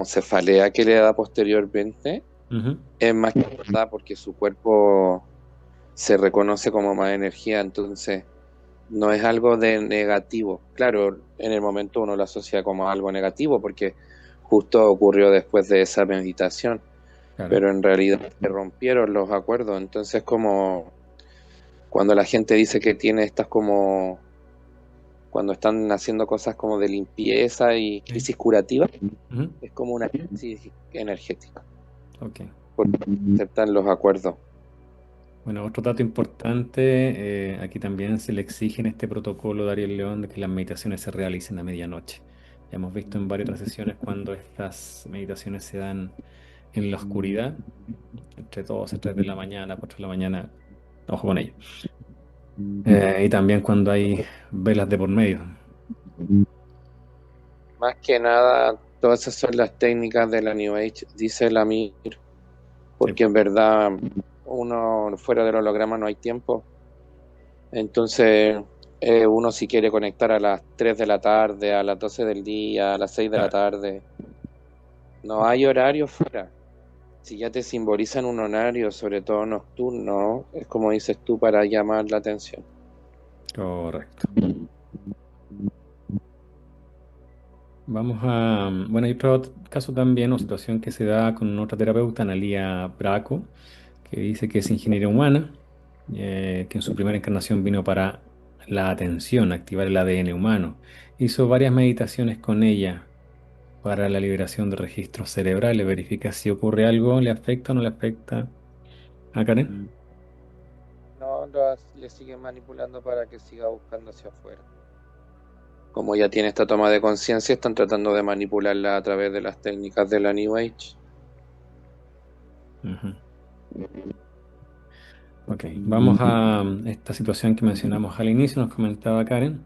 cefalea que le da posteriormente Ujú. es más que verdad porque su cuerpo se reconoce como más energía, entonces no es algo de negativo. Claro, en el momento uno lo asocia como algo negativo porque justo ocurrió después de esa meditación, Claro. pero en realidad se rompieron los acuerdos, entonces como cuando la gente dice que tiene estas como cuando están haciendo cosas como de limpieza y Sí. crisis curativa, Ujú. es como una crisis energética, Ok. porque aceptan los acuerdos. Bueno, otro dato importante, aquí también se le exige en este protocolo de Ariel León de que las meditaciones se realicen a medianoche. Ya hemos visto en varias otras sesiones cuando estas meditaciones se dan en la oscuridad, entre 2 y 3 de la mañana, 4 de la mañana, ojo con ello. Y también cuando hay velas de por medio. Más que nada, todas esas son las técnicas de la New Age, dice el Amir, Sí, porque en verdad uno fuera del holograma no hay tiempo. Entonces, uno si quiere conectar a las 3 de la tarde, a las 12 del día, a las 6 de la claro. tarde, no hay horario fuera. Si ya te simbolizan un horario, sobre todo nocturno, es como dices tú, para llamar la atención. Correcto. Vamos a... Bueno, hay otro caso también, o situación que se da con otra terapeuta, Analia Braco, que dice que es ingeniera humana, que en su primera encarnación vino para la atención, activar el ADN humano. Hizo varias meditaciones con ella para la liberación de registros cerebrales, verifica si ocurre algo, le afecta o no le afecta a Karen. No, le siguen manipulando para que siga buscando hacia afuera. Como ya tiene esta toma de conciencia, están tratando de manipularla a través de las técnicas de la New Age. Ujú. Ok, vamos a esta situación que mencionamos al inicio, nos comentaba Karen,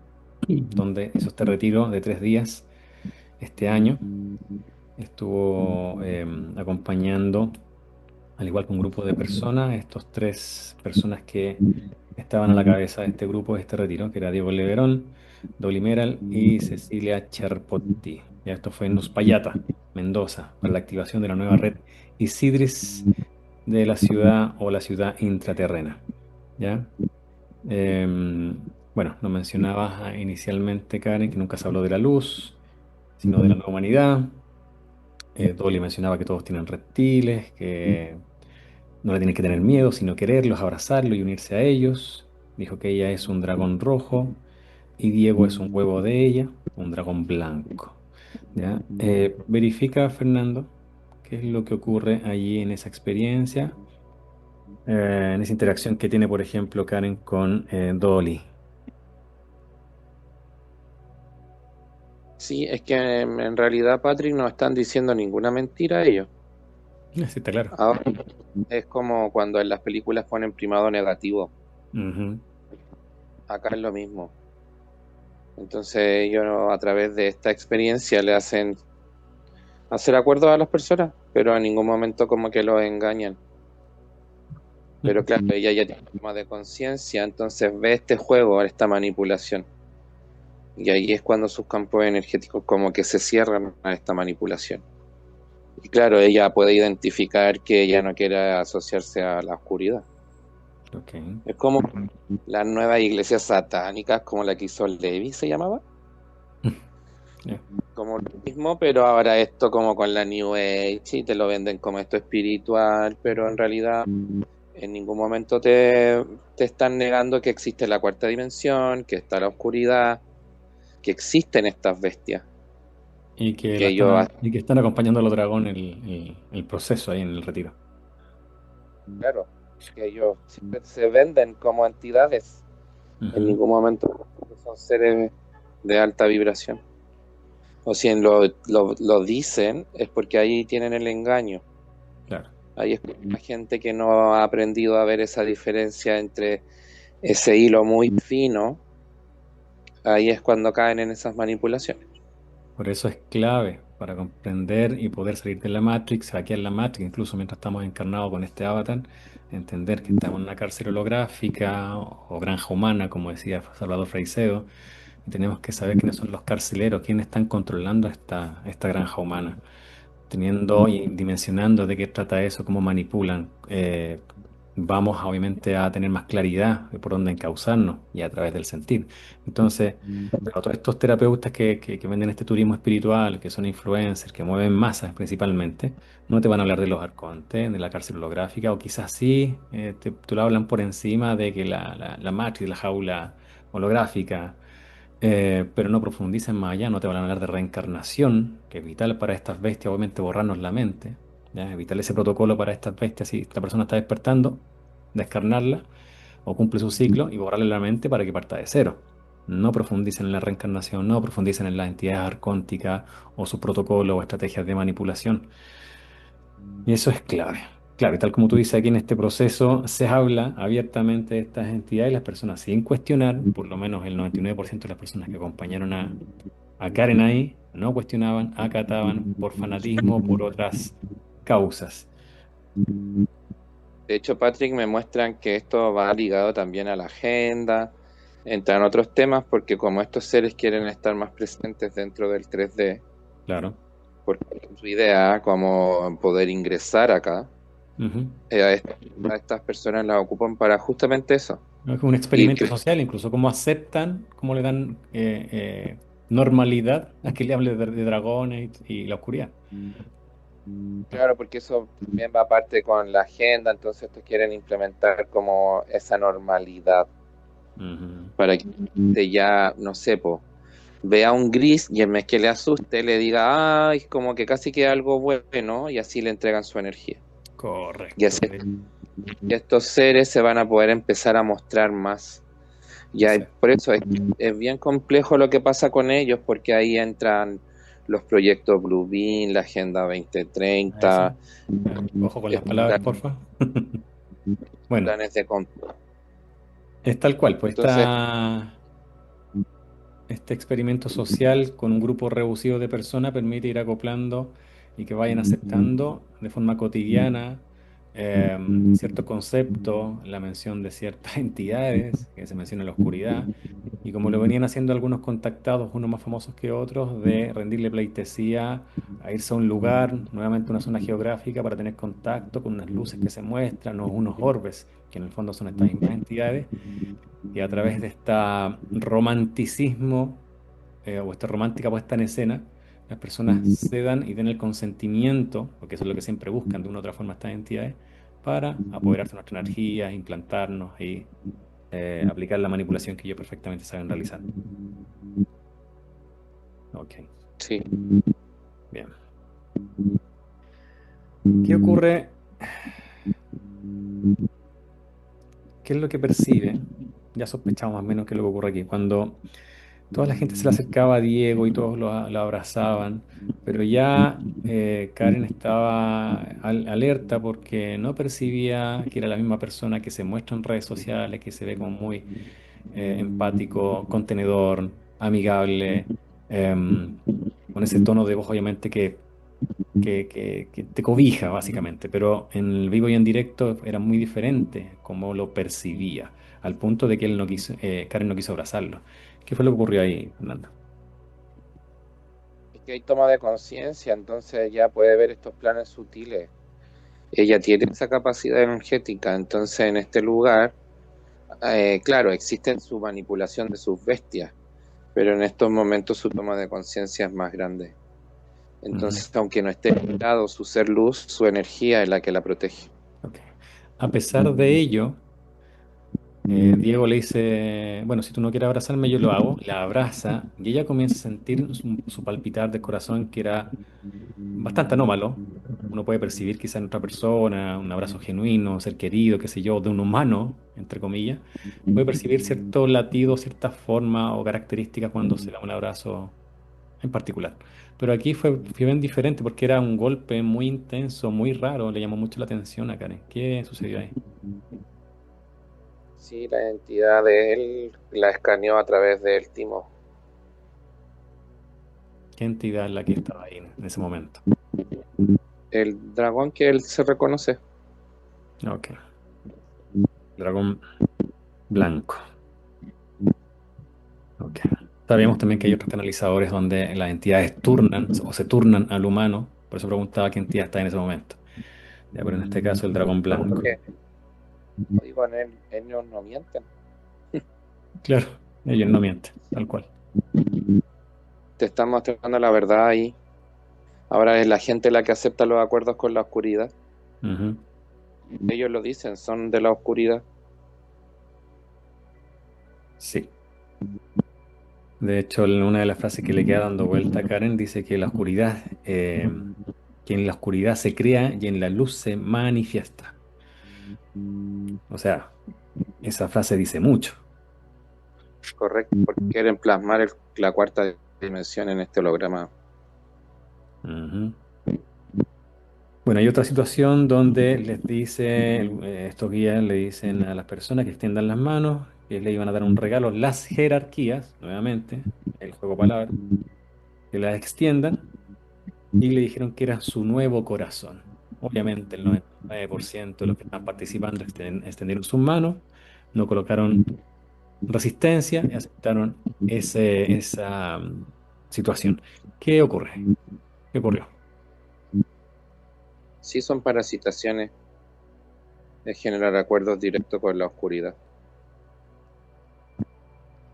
donde hizo este retiro de 3 días este año. Estuvo acompañando, al igual que un grupo de personas, estos 3 personas que estaban a la cabeza de este grupo, de este retiro, que era Diego Leverón, Dolly Meral y Cecilia Cherpotti. Ya esto fue en Uspallata, Mendoza, para la activación de la nueva red Isidris de la ciudad o la ciudad intraterrena. ¿Ya? Bueno, nos mencionabas inicialmente, Karen, que nunca se habló de la luz, sino de la nueva humanidad. Dolly mencionaba que todos tienen reptiles, que no le tienen que tener miedo, sino quererlos, abrazarlos y unirse a ellos. Dijo que ella es un dragón rojo y Diego es un huevo de ella, un dragón blanco. ¿Ya? Verifica, Fernando, qué es lo que ocurre allí en esa experiencia, en esa interacción que tiene, por ejemplo, Karen con Dolly. Sí, es que en realidad, Patrick, no están diciendo ninguna mentira ellos. Sí, está claro. Ahora es como cuando en las películas ponen primado negativo. Ujú. Acá es lo mismo. Entonces ellos a través de esta experiencia le hacen hacer acuerdos a las personas, pero en ningún momento como que los engañan. Pero claro, ella ya tiene toma de conciencia, entonces ve este juego, esta manipulación. Y ahí es cuando sus campos energéticos como que se cierran a esta manipulación. Y claro, ella puede identificar que ella no quiere asociarse a la oscuridad. Ok. Es como las nuevas iglesias satánicas, como la que hizo Levi, se llamaba. Ya. Como lo mismo, pero ahora esto como con la New Age y te lo venden como esto espiritual, pero en realidad en ningún momento te están negando que existe la cuarta dimensión, que está la oscuridad, que existen estas bestias. Y Y que que ellos, y que están acompañando a los dragones el proceso ahí en el retiro. claro, que ellos siempre se venden como entidades, en Ujú. ningún momento son seres de alta vibración. O si lo dicen, es porque ahí tienen el engaño. Claro. Ahí es la gente que no ha aprendido a ver esa diferencia entre ese hilo muy fino, ahí es cuando caen en esas manipulaciones. Por eso es clave para comprender y poder salir de la Matrix, hackear la Matrix, incluso mientras estamos encarnados con este avatar, entender que estamos en una cárcel holográfica o granja humana, como decía Salvador Freisedo, y tenemos que saber quiénes son los carceleros, quiénes están controlando esta granja humana, teniendo y dimensionando de qué trata eso, cómo manipulan. Vamos obviamente a tener más claridad de por dónde encauzarnos y a través del sentir. Entonces, pero todos estos terapeutas que venden este turismo espiritual, que son influencers, que mueven masas principalmente, no te van a hablar de los arcontes, de la cárcel holográfica, o quizás sí, te lo hablan por encima de que la Matrix, la jaula holográfica, pero no profundicen más allá, no te van a hablar de reencarnación, que es vital para estas bestias, obviamente borrarnos la mente, ¿ya? Evitar ese protocolo para estas bestias si la persona está despertando, descarnarla o cumple su ciclo y borrarle la mente para que parta de cero. No profundicen en la reencarnación, no profundicen en las entidades arcónticas o sus protocolos o estrategias de manipulación. Y eso es clave. Claro, y tal como tú dices aquí en este proceso, se habla abiertamente de estas entidades y las personas sin cuestionar, por lo menos el 99% de las personas que acompañaron a Karen ahí, no cuestionaban, acataban por fanatismo, por otras causas. De hecho, Patrick, me muestran que esto va ligado también a la agenda, entran otros temas, porque como estos seres quieren estar más presentes dentro del 3D, Claro. porque su idea como poder ingresar acá, Ujú. a estas personas las ocupan para justamente eso. Es un Y experimento social, incluso cómo aceptan, cómo le dan normalidad a que le hable de dragones y la oscuridad. claro, porque eso también va aparte con la agenda, entonces estos quieren implementar como esa normalidad Ujú. para que ya, no sé, po, vea un gris y en vez que le asuste, le diga, ay, como que casi que algo bueno, y así le entregan su energía. Y Correcto. así estos seres se van a poder empezar a mostrar más. Exacto. Por eso es bien complejo lo que pasa con ellos, porque ahí entran los proyectos Bluebeam, la Agenda Eso. 2030, Ojo con las estos palabras, porfa. Bueno, planes de control. es tal cual, pues Entonces, este experimento social con un grupo reducido de personas permite ir acoplando y que vayan aceptando de forma cotidiana ciertos conceptos, la mención de ciertas entidades, que se menciona en la oscuridad, y como lo venían haciendo algunos contactados, unos más famosos que otros, de rendirle pleitesía a irse a un lugar, nuevamente una zona geográfica, para tener contacto con unas luces que se muestran, o unos orbes, que en el fondo son estas mismas entidades, y a través de este romanticismo o esta romántica puesta en escena, las personas cedan y den el consentimiento, porque eso es lo que siempre buscan de una u otra forma estas entidades, para apoderarse de nuestra energía, implantarnos y aplicar la manipulación que ellos perfectamente saben realizar. Ok, sí, bien. ¿Qué ocurre? ¿Qué es lo que percibe? Ya sospechamos más o menos qué es lo que ocurre aquí. Cuando toda la gente se le acercaba a Diego y todos lo abrazaban, pero ya Karen estaba alerta porque no percibía que era la misma persona que se muestra en redes sociales, que se ve como muy empático, contenedor, amigable, em, con ese tono de voz obviamente que te cobija básicamente, pero en el vivo y en directo era muy diferente como lo percibía, al punto de que él no quiso, Karen no quiso abrazarlo. ¿Qué fue lo que ocurrió ahí, Fernanda? es que hay toma de conciencia, entonces ya puede ver estos planes sutiles. Ella tiene esa capacidad energética, entonces en este lugar, claro, existe su manipulación de sus bestias, pero en estos momentos su toma de conciencia es más grande. Ujú. Entonces, aunque no esté limitado su ser luz, su energía es la que la protege. Ok. A pesar de ello, Diego le dice, bueno, si tú no quieres abrazarme, yo lo hago. La abraza y ella comienza a sentir su palpitar del corazón que era bastante anómalo. Uno puede percibir quizá en otra persona un abrazo genuino, un ser querido, qué sé yo, de un humano, entre comillas. Puede percibir cierto latido, cierta forma o características cuando se da un abrazo en particular. Pero aquí fue bien diferente porque era un golpe muy intenso, muy raro, le llamó mucho la atención a Karen. ¿Qué sucedió ahí? Sí, la identidad de él la escaneó a través del timo. ¿Qué entidad es la que estaba ahí en ese momento? El dragón que él se reconoce. Ok, dragón blanco. Ok. Sabíamos también que hay otros canalizadores donde las entidades turnan o se turnan al humano, por eso preguntaba qué entidad está en ese momento. Ya, pero en este caso el dragón No, blanco. porque, digo, en él, ellos no mienten. Claro, ellos no mienten, tal cual. Te están mostrando la verdad ahí. Ahora es la gente la que acepta los acuerdos con la oscuridad. Ujú. Ellos lo dicen, son de la oscuridad. Sí. De hecho, una de las frases que le queda dando vuelta a Karen dice que la oscuridad, que en la oscuridad se crea y en la luz se manifiesta. O sea, esa frase dice mucho. Correcto, porque quieren plasmar la cuarta dimensión en este holograma. Ujú. Bueno, hay otra situación donde les dice, estos guías le dicen a las personas que extiendan las manos, que le iban a dar un regalo, las jerarquías, nuevamente, el juego de palabras, que las extiendan, y le dijeron que era su nuevo corazón. Obviamente el 99% de los que están participando extendieron sus manos, no colocaron resistencia y aceptaron esa situación. ¿Qué ocurre? ¿Qué ocurrió? Sí, son parasitaciones, es generar acuerdos directos con la oscuridad.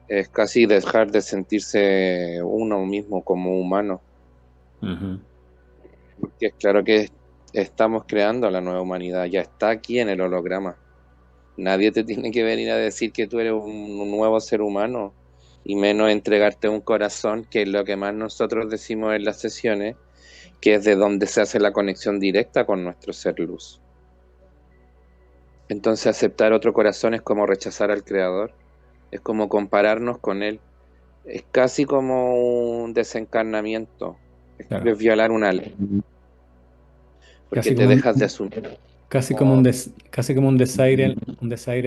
Es casi dejar de sentirse uno mismo como humano, Ujú. porque es claro que estamos creando la nueva humanidad, ya está aquí en el holograma. Nadie te tiene que venir a decir que tú eres un nuevo ser humano, y menos entregarte un corazón, que es lo que más nosotros decimos en las sesiones, que es de donde se hace la conexión directa con nuestro ser luz. Entonces aceptar otro corazón es como rechazar al Creador, es como compararnos con Él, es casi como un desencarnamiento, Claro. es violar una ley, porque Casi te como dejas de un, asumir casi como como, casi como un desaire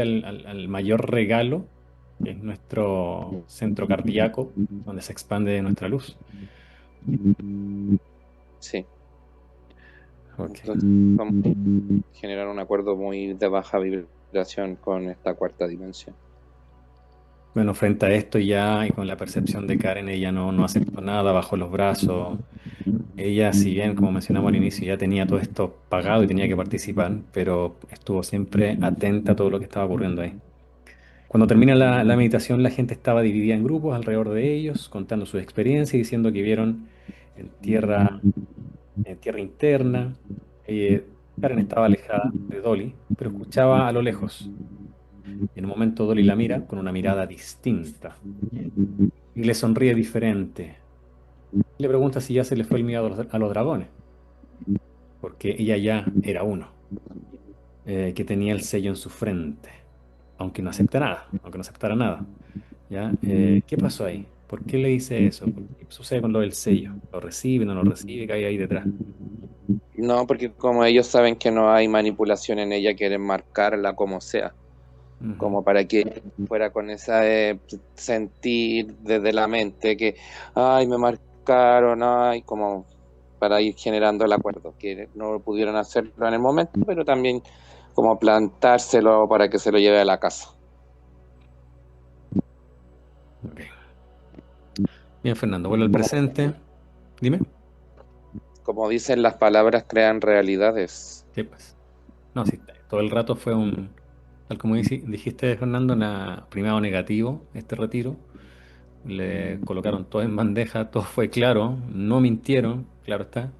al mayor regalo, que es nuestro centro cardíaco, donde se expande nuestra luz. sí, Ok. entonces como generar un acuerdo muy de baja vibración con esta cuarta dimensión. Bueno, frente a esto ya y con la percepción de Karen, ella no aceptó nada bajo los brazos. Ella, si bien, como mencionamos al inicio, ya tenía todo esto pagado y tenía que participar, pero estuvo siempre atenta a todo lo que estaba ocurriendo ahí. Cuando termina la meditación, la gente estaba dividida en grupos alrededor de ellos, contando sus experiencias y diciendo que vieron en tierra, en tierra interna. Karen estaba alejada de Dolly, pero escuchaba a lo lejos. Y en un momento Dolly la mira con una mirada distinta y le sonríe diferente. Le pregunta si ya se le fue el miedo a los dragones, porque ella ya era uno, que tenía el sello en su frente, aunque no acepta nada, aunque no aceptara nada. ¿Ya? ¿Qué pasó ahí? ¿Por qué le dice eso? ¿Qué sucede con lo del sello? ¿Lo recibe, no lo recibe? ¿Qué hay ahí detrás? No, porque como ellos saben que no hay manipulación en ella, quieren marcarla como sea, Ujú. como para que fuera con ese sentir desde la mente que, ay, me marcaron, ay, como para ir generando el acuerdo, que no pudieron hacerlo en el momento, pero también como plantárselo para que se lo lleve a la casa. Ok. Bien, Fernando, vuelvo al presente. Dime. Como dicen, las palabras crean realidades. Sí, pues. No, sí, todo el rato fue tal como dijiste, Fernando, primero negativo este retiro. Le colocaron todo en bandeja, todo fue claro, no mintieron, claro está,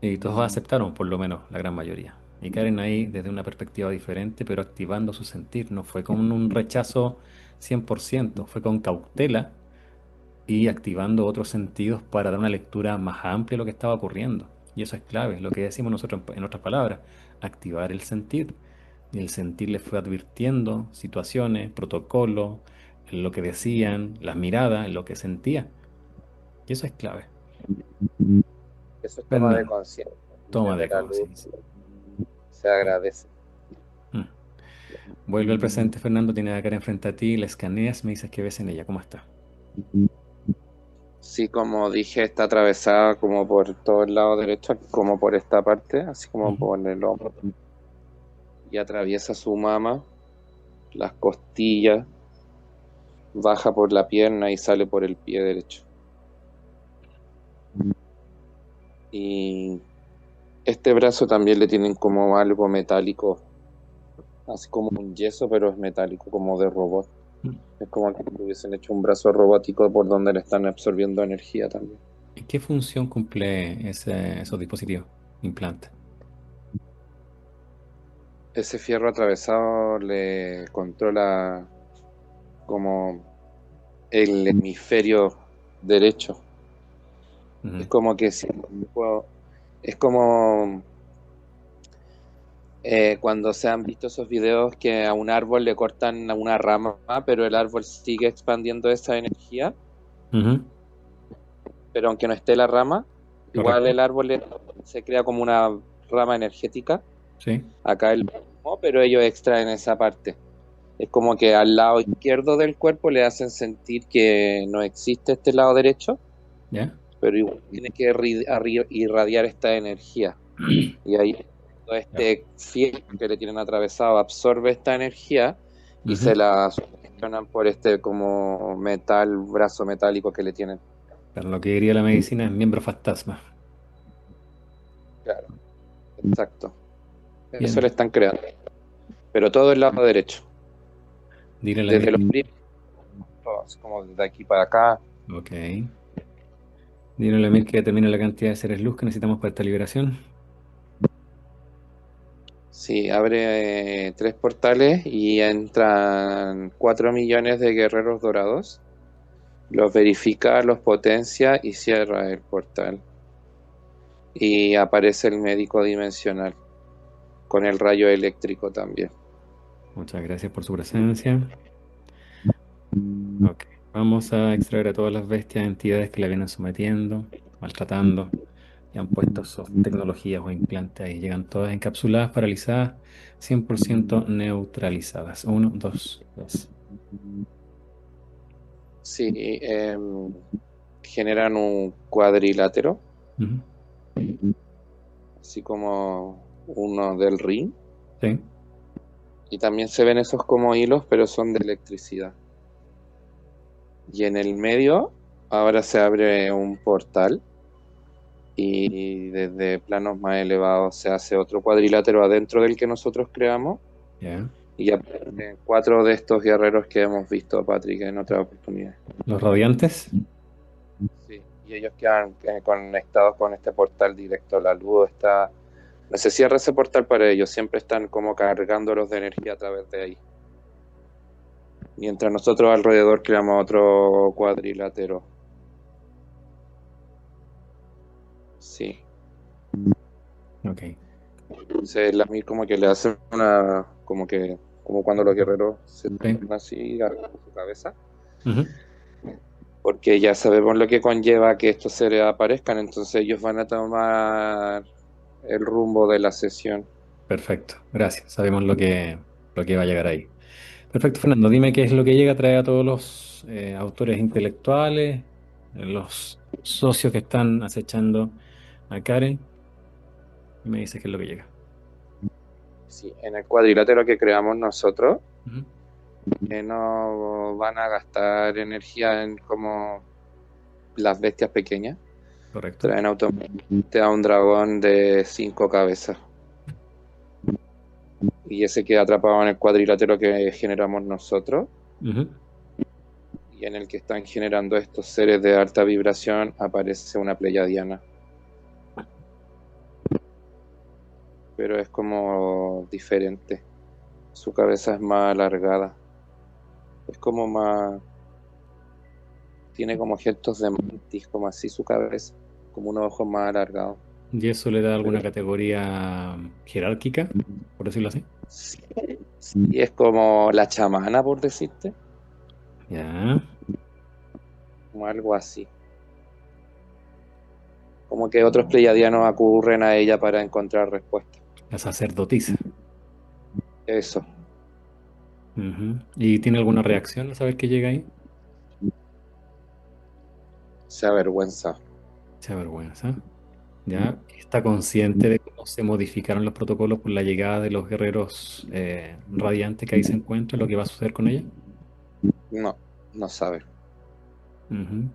y todos aceptaron, por lo menos, la gran mayoría. Y Karen ahí desde una perspectiva diferente, pero activando su sentir. No fue con un rechazo 100%, fue con cautela y activando otros sentidos para dar una lectura más amplia de lo que estaba ocurriendo. Y eso es clave, lo que decimos nosotros en otras palabras, activar el sentir. Y el sentir les fue advirtiendo situaciones, protocolos, lo que decían, las miradas, lo que sentía. Y eso es clave. Eso es toma de Fernando, conciencia. Y toma desde de la luz conciencia. se agradece. Mm. Vuelve al presente, Fernando, tiene la cara enfrente a ti, la escaneas, me dices qué ves en ella, ¿cómo está? Sí, como dije, está atravesada como por todo el lado derecho, como por esta parte, así como Ujú. por el hombro, y atraviesa su mama, las costillas, baja por la pierna y sale por el pie derecho. Y este brazo también le tienen como algo metálico, así como un yeso, pero es metálico, como de robot. Mm. Es como que le hubiesen hecho un brazo robótico por donde le están absorbiendo energía también. ¿Y qué función cumple esos dispositivos, implantes? Ese fierro atravesado le controla como el hemisferio derecho. Es Ujú. como que si es como cuando se han visto esos videos que a un árbol le cortan a una rama, pero el árbol sigue expandiendo esa energía, Ujú. pero aunque no esté la rama, igual Correcto. el árbol se crea como una rama energética. Sí, Acá el mismo, pero ellos extraen esa parte. Es como que al lado izquierdo del cuerpo le hacen sentir que no existe este lado derecho, ¿ya? pero igual tiene que irradiar esta energía. Y ahí todo Claro. este fiel que le tienen atravesado absorbe esta energía y Ujú. se la sugestionan por este como metal, brazo metálico que le tienen. Claro, lo que diría la medicina es miembro fantasma. Claro, exacto. Eso le Bien, están creando. Pero todo el lado derecho. dile a la Desde los Mir. primeros, así como desde aquí para acá. Ok. Dile a la Mir que determine la cantidad de seres luz que necesitamos para esta liberación. Sí, abre 3 portales y entran 4 millones de guerreros dorados. Los verifica, los potencia y cierra el portal. Y aparece el médico dimensional con el rayo eléctrico también. Muchas gracias por su presencia. Ok. Vamos a extraer a todas las bestias, entidades que la vienen sometiendo, maltratando, y han puesto sus tecnologías o implantes ahí. Llegan todas encapsuladas, paralizadas, 100% neutralizadas. Uno, dos, tres. Sí, generan un cuadrilátero, Ujú. así como uno del ring. Sí, Y también se ven esos como hilos, pero son de electricidad. Y en el medio ahora se abre un portal y desde planos más elevados se hace otro cuadrilátero adentro del que nosotros creamos ya. y aparecen 4 de estos guerreros que hemos visto, Patrick, en otra oportunidad. Los radiantes. Sí, y ellos quedan conectados con este portal directo. La luz está... No se cierra ese portal para ellos, siempre están como cargándolos de energía a través de ahí. Mientras nosotros alrededor creamos otro cuadrilátero. Sí. Ok. Entonces la Mir como que le hace una, como que, como cuando los guerreros se Sí. tocan así a su cabeza, Ujú. porque ya sabemos lo que conlleva que estos seres aparezcan, entonces ellos van a tomar el rumbo de la sesión. Perfecto. Gracias. Sabemos lo que va a llegar ahí. Perfecto, Fernando. Dime qué es lo que llega a traer a todos los autores intelectuales, los socios que están acechando a Karen. Y me dices qué es lo que llega. Sí, en el cuadrilátero que creamos nosotros, Ujú. no van a gastar energía en como las bestias pequeñas, Correcto. traen automáticamente a un dragón de 5 cabezas. Y ese queda atrapado en el cuadrilátero que generamos nosotros Ujú. y en el que están generando estos seres de alta vibración aparece una pleyadiana. Pero es como diferente. Su cabeza es más alargada. Es como más... Tiene como gestos de mantis, como así su cabeza. Como unos ojos más alargados. ¿Y eso le da Pero alguna categoría jerárquica, por decirlo así? sí, sí, es como la chamana, por decirte. Ya. Como algo así. Como que otros pleyadianos acurren a ella para encontrar respuestas. La sacerdotisa. Eso. Ujú. ¿Y tiene alguna reacción al saber que llega ahí? Se avergüenza. Se avergüenza. ¿Ya? ¿Está consciente de cómo se modificaron los protocolos por la llegada de los guerreros radiantes que ahí se encuentran, lo que va a suceder con ella? No, no sabe. Ujú.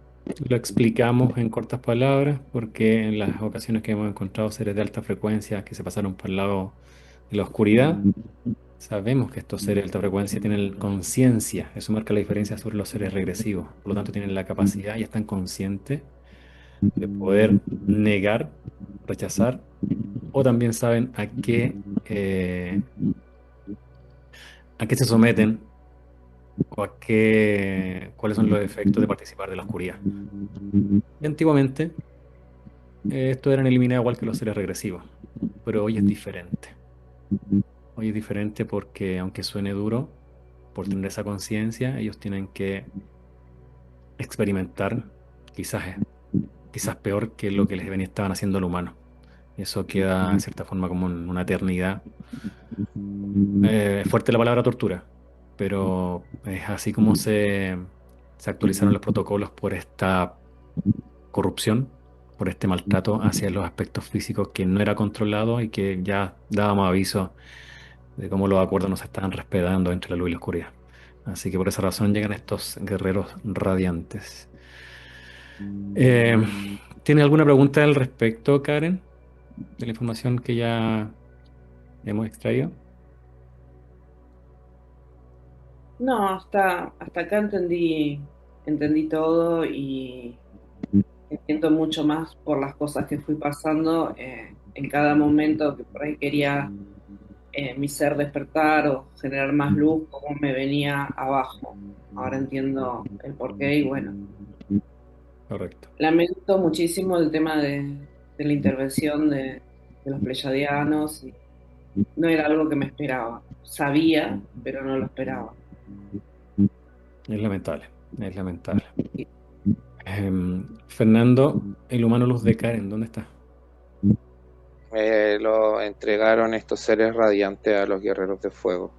Lo explicamos en cortas palabras porque en las ocasiones que hemos encontrado seres de alta frecuencia que se pasaron por el lado de la oscuridad, sabemos que estos seres de alta frecuencia tienen conciencia. Eso marca la diferencia sobre los seres regresivos. Por lo tanto, tienen la capacidad y están conscientes de poder negar, rechazar, o también saben a qué se someten o cuáles son los efectos de participar de la oscuridad. Y antiguamente, estos eran eliminados igual que los seres regresivos, pero hoy es diferente. Hoy es diferente porque, aunque suene duro, por tener esa conciencia, ellos tienen que experimentar quizás, quizás peor que lo que les venía estaban haciendo al humano. Eso queda en cierta forma como en una eternidad. Es fuerte la palabra tortura, pero es así como se actualizaron los protocolos por esta corrupción, por este maltrato hacia los aspectos físicos que no era controlado y que ya dábamos aviso de cómo los acuerdos no se estaban respetando entre la luz y la oscuridad. Así que por esa razón llegan estos guerreros radiantes. Eh, ¿Tiene alguna pregunta al respecto, Karen, de la información que ya hemos extraído? No, hasta acá entendí todo y me siento mucho más por las cosas que fui pasando en cada momento que por ahí quería mi ser despertar o generar más luz, como me venía abajo. Ahora entiendo el porqué y bueno, Correcto. lamento muchísimo el tema de la intervención de los pleyadianos y no era algo que me esperaba. Sabía, pero no lo esperaba. Es lamentable, es lamentable. Fernando, el humano luz de Karen, ¿dónde está? Lo entregaron estos seres radiantes a los guerreros de fuego.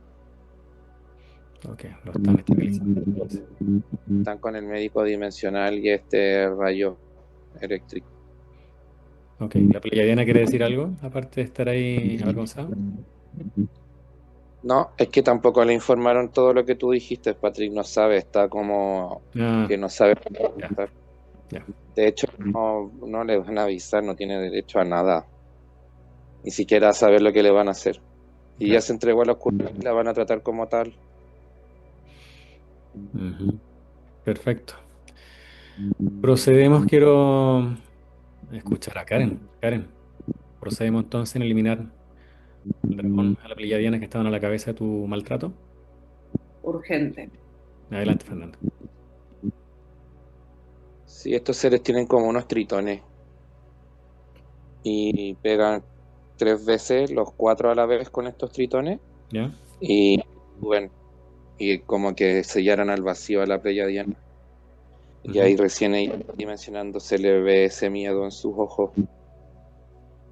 Ok, lo están estabilizando entonces. Están con el médico dimensional y este rayo eléctrico. Ok, ¿la Pleiadiana quiere decir algo? Aparte de estar ahí avergonzado. No, es que tampoco le informaron todo lo que tú dijiste, Patrick no sabe, está como Ah, que no sabe. ya, ya. De hecho, no le van a avisar, no tiene derecho a nada, ni siquiera a saber lo que le van a hacer. Y ya Claro. se entregó a la oscuridad, la van a tratar como tal. Ujú. Perfecto. Procedemos, quiero escuchar a Karen. Karen, procedemos entonces en eliminar al dragón, a la Pleiadiana que estaban a la cabeza de tu maltrato. Urgente. Adelante, Fernando. Sí, estos seres tienen como unos tritones y pegan 3 veces, los 4 a la vez con estos tritones ¿Ya? y suben y como que sellaran al vacío a la Pleiadiana. Y Ujú. ahí recién ella dimensionando se le ve ese miedo en sus ojos.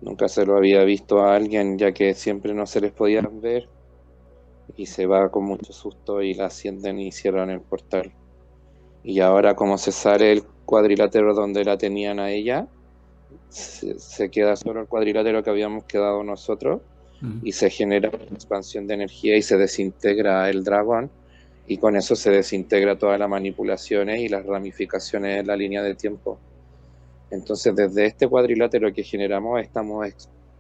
Nunca se lo había visto a alguien, ya que siempre no se les podía ver. Y se va con mucho susto y la ascienden y cierran el portal. Y ahora como se sale el cuadrilátero donde la tenían a ella, se queda solo el cuadrilátero que habíamos quedado nosotros Ujú. y se genera una expansión de energía y se desintegra el dragón y con eso se desintegra todas las manipulaciones y las ramificaciones de la línea de tiempo. Entonces desde este cuadrilátero que generamos estamos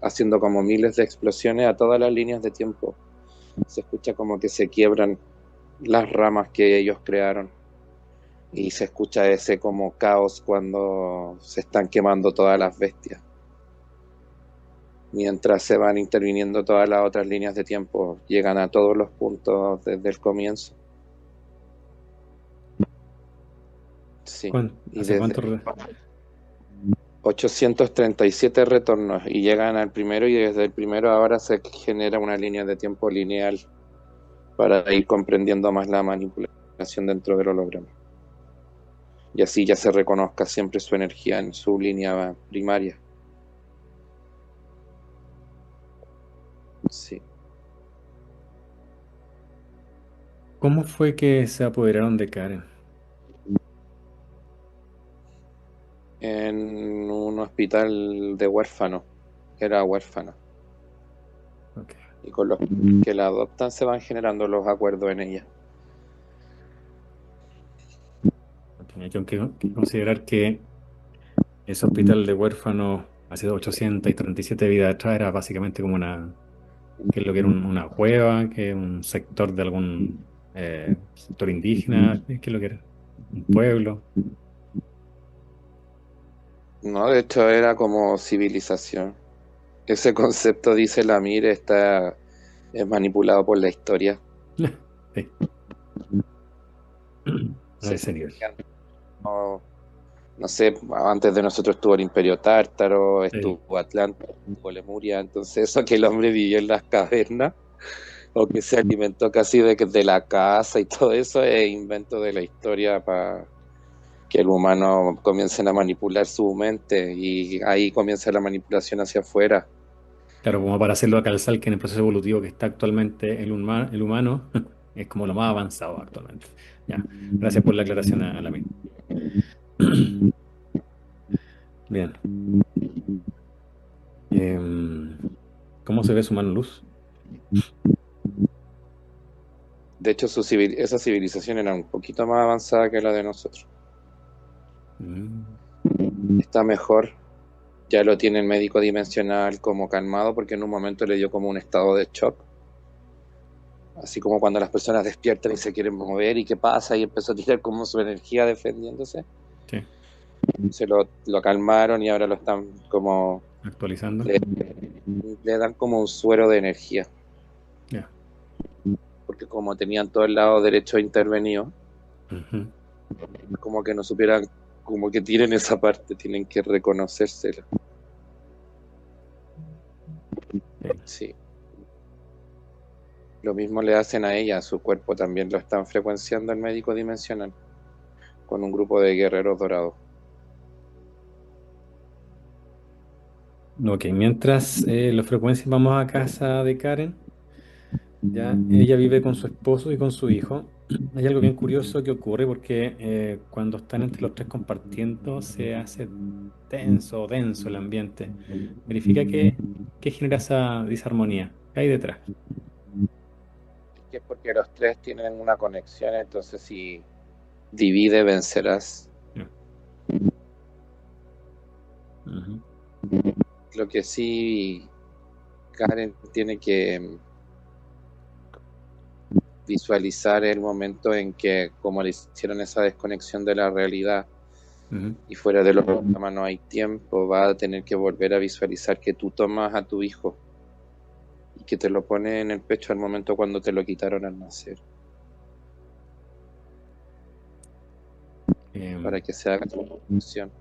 haciendo como miles de explosiones a todas las líneas de tiempo. Se escucha como que se quiebran las ramas que ellos crearon y se escucha ese como caos cuando se están quemando todas las bestias, mientras se van interviniendo todas las otras líneas de tiempo, llegan a todos los puntos desde el comienzo. Sí, y ¿Hace desde cuánto? 837 retornos y llegan al primero y desde el primero ahora se genera una línea de tiempo lineal para ir comprendiendo más la manipulación dentro del holograma. Y así ya se reconozca siempre su energía en su línea primaria. Sí. ¿Cómo fue que se apoderaron de Karen? En un hospital de huérfanos, era huérfana. Ok. Y con los que la adoptan se van generando los acuerdos en ella. Tenía que considerar que ese hospital de huérfanos hace 837 vidas atrás era básicamente como que es lo que era una cueva, que es un sector de algún sector indígena, ¿qué es lo que era? Un pueblo. No, de hecho era como civilización. Ese concepto, dice Lamir, es manipulado por la historia. Sí, a Se ese supone nivel. que no sé, antes de nosotros estuvo el Imperio Tártaro, Sí. estuvo Atlanta, estuvo Lemuria, entonces eso que el hombre vivió en las cavernas o que se alimentó casi de la caza y todo eso es invento de la historia que el humano comiencen a manipular su mente y ahí comienza la manipulación hacia afuera. Claro, como para hacerlo a calzar que en el proceso evolutivo que está actualmente el humano es como lo más avanzado actualmente. Ya, gracias por la aclaración a la misma. Bien. Em, ¿Cómo se ve su mano luz? De hecho, esa civilización era un poquito más avanzada que la de nosotros. Mm, Está mejor, ya lo tiene el médico dimensional como calmado porque en un momento le dio como un estado de shock. Así como cuando las personas despiertan y se quieren mover y qué pasa y empezó a tirar como su energía defendiéndose. sí, Lo calmaron y ahora lo están como actualizando. le, le dan como un suero de energía, Ya. porque como tenían todo el lado derecho intervenido, Ujú. como que no supieran, como que tienen esa parte, tienen que reconocérsela. Bien. Sí. Lo mismo le hacen a ella, a su cuerpo también lo están frecuenciando el médico dimensional, con un grupo de guerreros dorados. Ok, mientras la frecuencia vamos a casa de Karen, ya ella vive con su esposo y con su hijo. Hay algo bien curioso que ocurre porque cuando están entre los tres compartiendo se hace tenso, denso el ambiente. Verifica qué genera esa disarmonía. ¿Qué hay detrás? Que es porque los tres tienen una conexión, entonces si divide, vencerás. Ya. Ujú, Lo que sí, Karen tiene que visualizar el momento en que, como le hicieron esa desconexión de la realidad ujú. y fuera de los programas no hay tiempo, va a tener que volver a visualizar que tú tomas a tu hijo y que te lo pones en el pecho al momento cuando te lo quitaron al nacer, para Em, que se haga tu función.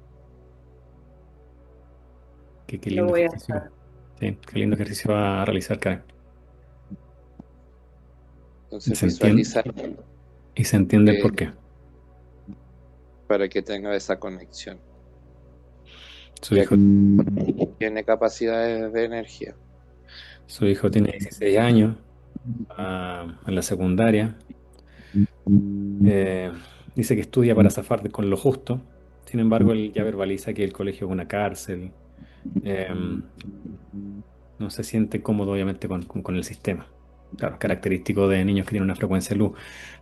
qué Lo lindo voy a ejercicio. hacer. Sí, qué lindo ejercicio va a realizar Karen. Entonces Se entiende, visualiza y se entiende el que, porqué. para que tenga esa conexión, Su ya hijo, que tiene capacidades de energía. su hijo tiene 16 años, va en la secundaria. Eh, Dice que estudia para zafar con lo justo. Sin embargo, él ya verbaliza que el colegio es una cárcel. Eh, no se siente cómodo, obviamente, con el sistema. Claro, característico de niños que tienen una frecuencia de luz.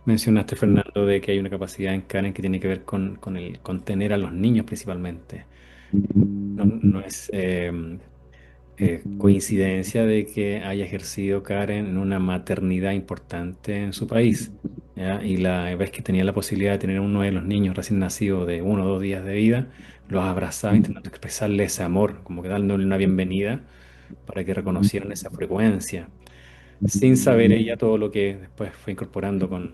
Mencionaste, Fernando, de que hay una capacidad en Karen que tiene que ver con el contener a los niños principalmente. No es coincidencia de que haya ejercido Karen en una maternidad importante en su país, ¿ya? Y la vez que tenía la posibilidad de tener uno de los niños recién nacidos de 1 o 2 días de vida, los abrazaba intentando expresarle ese amor, como que dándole una bienvenida para que reconocieran esa frecuencia, sin saber ella todo lo que después fue incorporando con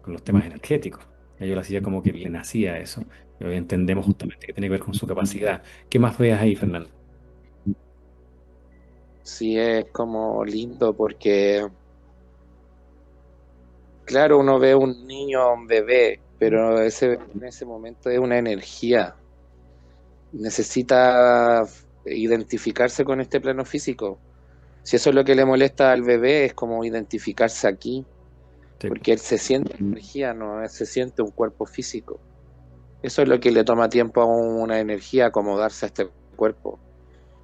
los temas energéticos. Ella lo hacía como que le nacía eso. Y hoy entendemos justamente que tiene que ver con su capacidad. ¿Qué más veas ahí, Fernando? Sí, es como lindo porque, claro, uno ve un niño, un bebé, pero en ese momento es una energía. Necesita identificarse con este plano físico. Si eso es lo que le molesta al bebé, es como identificarse aquí, Sí. porque él se siente energía, no se siente un cuerpo físico. Eso es lo que le toma tiempo a una energía acomodarse a este cuerpo.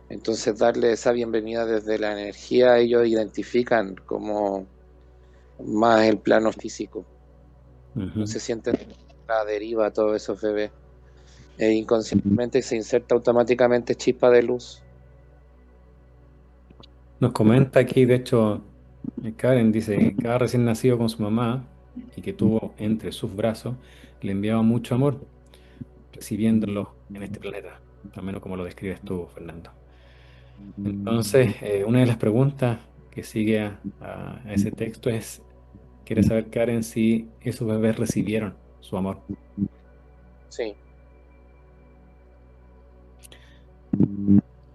Entonces darle esa bienvenida desde la energía, ellos identifican como más el plano físico. No Ujú. se sienten a la deriva todos esos bebés. E inconscientemente se inserta automáticamente chispa de luz. Nos comenta aquí, de hecho, Karen dice que cada recién nacido con su mamá y que tuvo entre sus brazos, le enviaba mucho amor, recibiéndolo en este planeta, al menos como lo describes tú, Fernando. Entonces, una de las preguntas que sigue a ese texto es, quiere saber Karen si esos bebés recibieron su amor. Sí.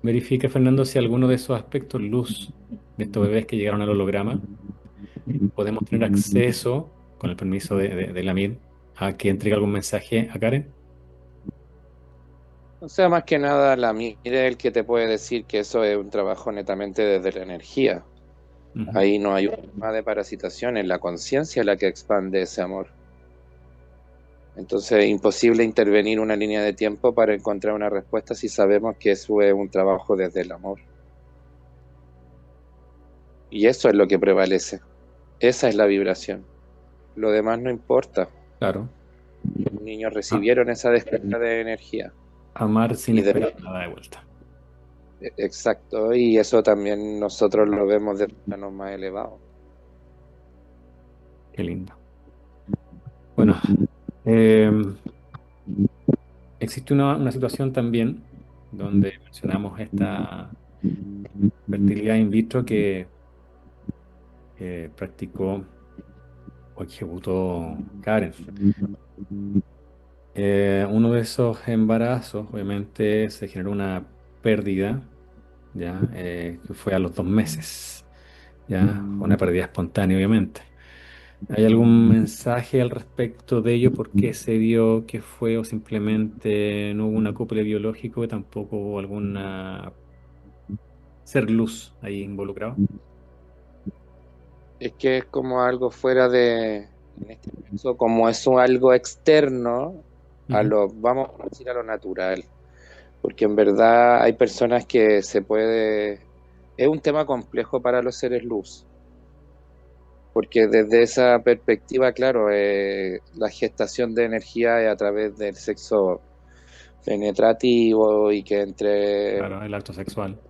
Verifica, Fernando, si alguno de esos aspectos luz de estos bebés que llegaron al holograma podemos tener acceso, con el permiso de la MIR, a que entregue algún mensaje a Karen. O sea, más que nada, la mire el que te puede decir que eso es un trabajo netamente desde la energía. Ujú. Ahí no hay un tema de parasitación, es la conciencia la que expande ese amor. Entonces, es imposible intervenir una línea de tiempo para encontrar una respuesta si sabemos que eso es un trabajo desde el amor. Y eso es lo que prevalece. Esa es la vibración. Lo demás no importa. Claro. Los niños A- recibieron esa descarga de energía. Amar sin Y esperar nada de vuelta. exacto, y eso también nosotros lo vemos de planos más elevados. Qué lindo. Bueno, eh, existe una situación también donde mencionamos esta fertilidad in vitro que practicó o ejecutó Karen. Uno de esos embarazos, obviamente, se generó una pérdida, ¿ya? Que fue a los 2 meses, ¿ya? Fue una pérdida espontánea, obviamente. ¿Hay algún mensaje al respecto de ello? ¿Por qué se dio? ¿Qué fue? ¿O simplemente no hubo un acople biológico y tampoco hubo alguna ser luz ahí involucrado? Es que es como algo fuera en este caso, como es algo externo Ujú. vamos a decir a lo natural, porque en verdad hay personas que es un tema complejo para los seres luz, porque desde esa perspectiva, claro, la gestación de energía es a través del sexo penetrativo y que entre, Claro, el acto sexual.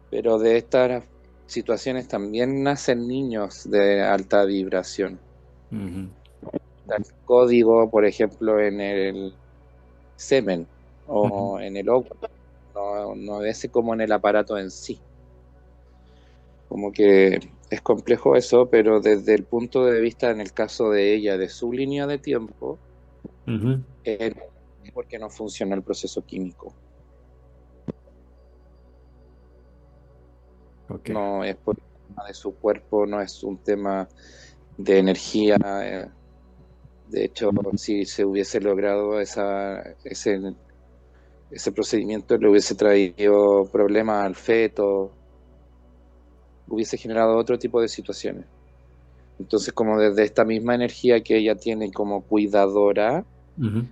pero de estas situaciones también nacen niños de alta vibración. Ujú, El código, por ejemplo, en el semen ujú, o en el óvulo, no es como en el aparato en sí. Como que es complejo eso, pero desde el punto de vista, en el caso de ella, de su línea de tiempo, ujú. es porque no funciona el proceso químico. Ok. No es por el tema de su cuerpo, no es un tema de energía. De hecho, si se hubiese logrado ese procedimiento, le hubiese traído problemas al feto, hubiese generado otro tipo de situaciones. Entonces, como desde esta misma energía que ella tiene como cuidadora, Ujú.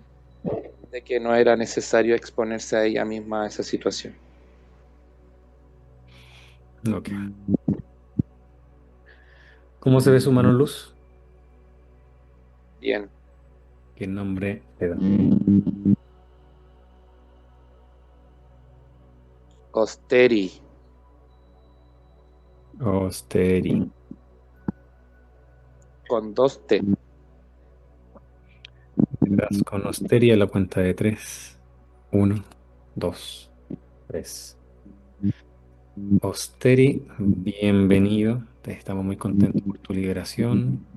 de que no era necesario exponerse a ella misma a esa situación. Ok. ¿Cómo se ve su mano luz? Bien, ¿Qué nombre le da? Osteri, Osteri. con dos T. Vendrás con Osteri a la cuenta de tres. Uno, dos, tres. Osteri, bienvenido. Estamos muy contentos por tu liberación,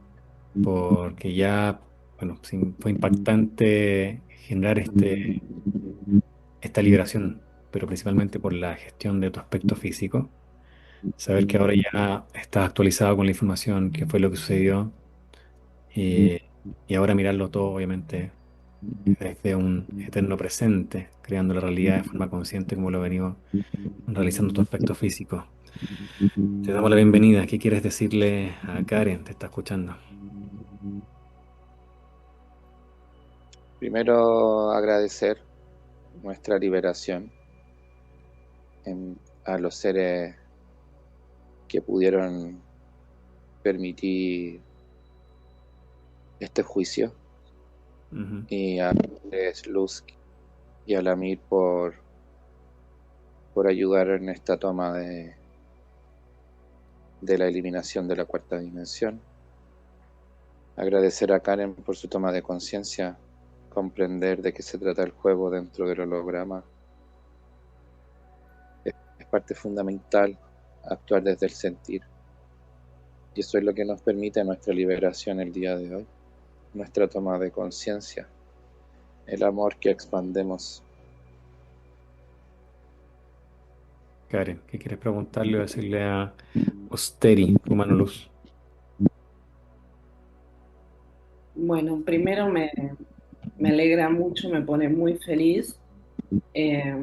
porque ya, bueno, sí, fue impactante generar esta liberación, pero principalmente por la gestión de tu aspecto físico. Saber que ahora ya estás actualizado con la información, qué fue lo que sucedió, y ahora mirarlo todo, obviamente, desde un eterno presente, creando la realidad de forma consciente como lo ha venido realizando tu aspecto físico. Te damos la bienvenida. ¿Qué quieres decirle a Karen? Te está escuchando. Primero, agradecer nuestra liberación a los seres que pudieron permitir este juicio Ujú. y a Luz y a Lamir por ayudar en esta toma de la eliminación de la cuarta dimensión. Agradecer a Karen por su toma de conciencia, comprender de qué se trata el juego dentro del holograma. Es parte fundamental actuar desde el sentir. Y eso es lo que nos permite nuestra liberación el día de hoy, nuestra toma de conciencia, el amor que expandemos. Karen, ¿qué quieres preguntarle o decirle a Osteri, tu mano luz? Bueno, primero me alegra mucho, me pone muy feliz eh,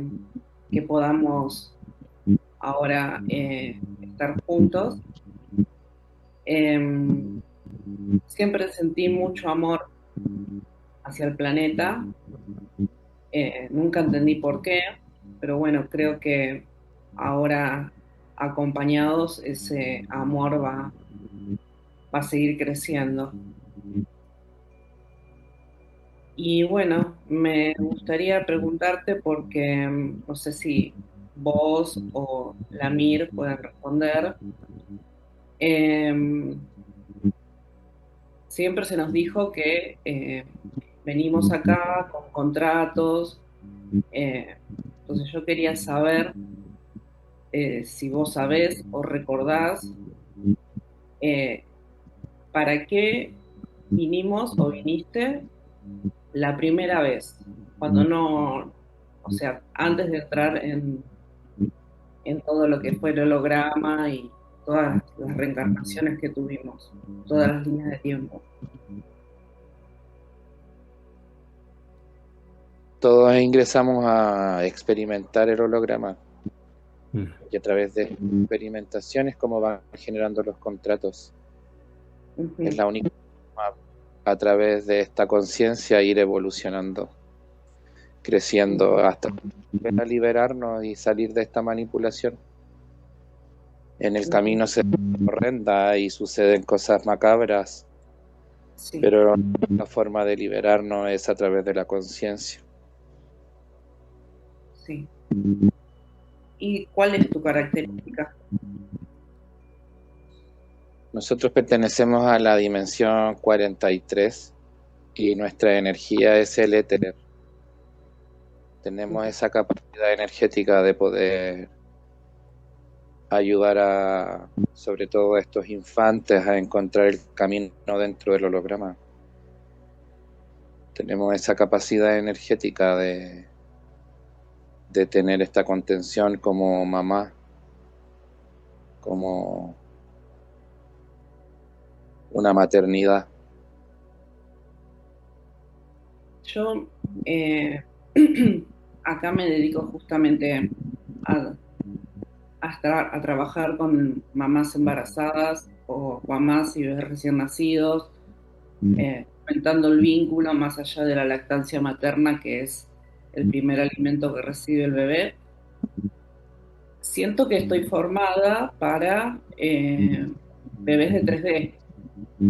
que podamos ahora estar juntos. Eh, Siempre sentí mucho amor hacia el planeta, nunca entendí por qué, pero bueno, creo que ahora acompañados ese amor va a seguir creciendo. Y bueno, me gustaría preguntarte porque no sé si vos o Lamir pueden responder. Em, Siempre se nos dijo que venimos acá con contratos, entonces yo quería saber si vos sabés o recordás eh, para qué vinimos o viniste la primera vez, cuando no, o sea, antes de entrar en todo lo que fue el holograma y todas las reencarnaciones que tuvimos, todas las líneas de tiempo. Todos ingresamos a experimentar el holograma Mm. y a través de experimentaciones como van generando los contratos. Es Ujú. la única forma a través de esta conciencia ir evolucionando, creciendo hasta liberarnos y salir de esta manipulación. En el camino se horrenda y suceden cosas macabras, Sí, pero la forma de liberarnos es a través de la conciencia. sí. ¿Y cuál es tu característica? Nosotros pertenecemos a la dimensión 43 y nuestra energía es el éter. Tenemos esa capacidad energética de poder ayudar a, sobre todo a estos infantes, a encontrar el camino dentro del holograma. Tenemos esa capacidad energética de tener esta contención como mamá, como una maternidad. Yo eh, acá me dedico justamente a, a trabajar con mamás embarazadas o mamás y bebés recién nacidos, aumentando el vínculo más allá de la lactancia materna, que es el primer alimento que recibe el bebé. Siento que estoy formada para bebés de 3D.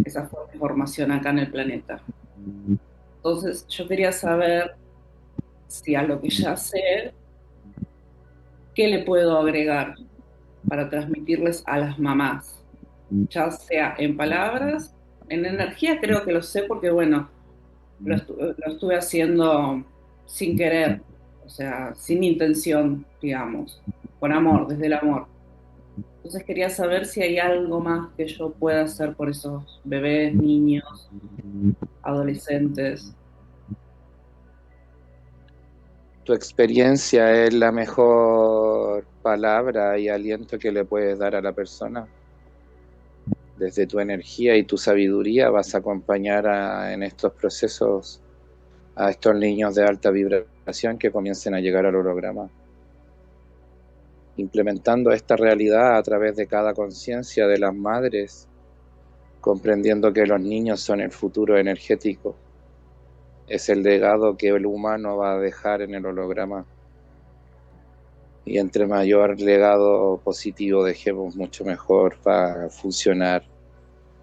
Esa fue mi formación acá en el planeta. Entonces, yo quería saber si a lo que ya sé, ¿qué le puedo agregar para transmitirles a las mamás? Ya sea en palabras, en energía creo que lo sé porque, bueno, lo estuve haciendo sin querer, o sea, sin intención, digamos, con amor, desde el amor. Entonces quería saber si hay algo más que yo pueda hacer por esos bebés, niños, adolescentes. Tu experiencia es la mejor palabra y aliento que le puedes dar a la persona. Desde tu energía y tu sabiduría vas a acompañar en estos procesos a estos niños de alta vibración que comiencen a llegar al holograma, implementando esta realidad a través de cada conciencia de las madres, comprendiendo que los niños son el futuro energético, es el legado que el humano va a dejar en el holograma. Y entre mayor legado positivo dejemos, mucho mejor va a funcionar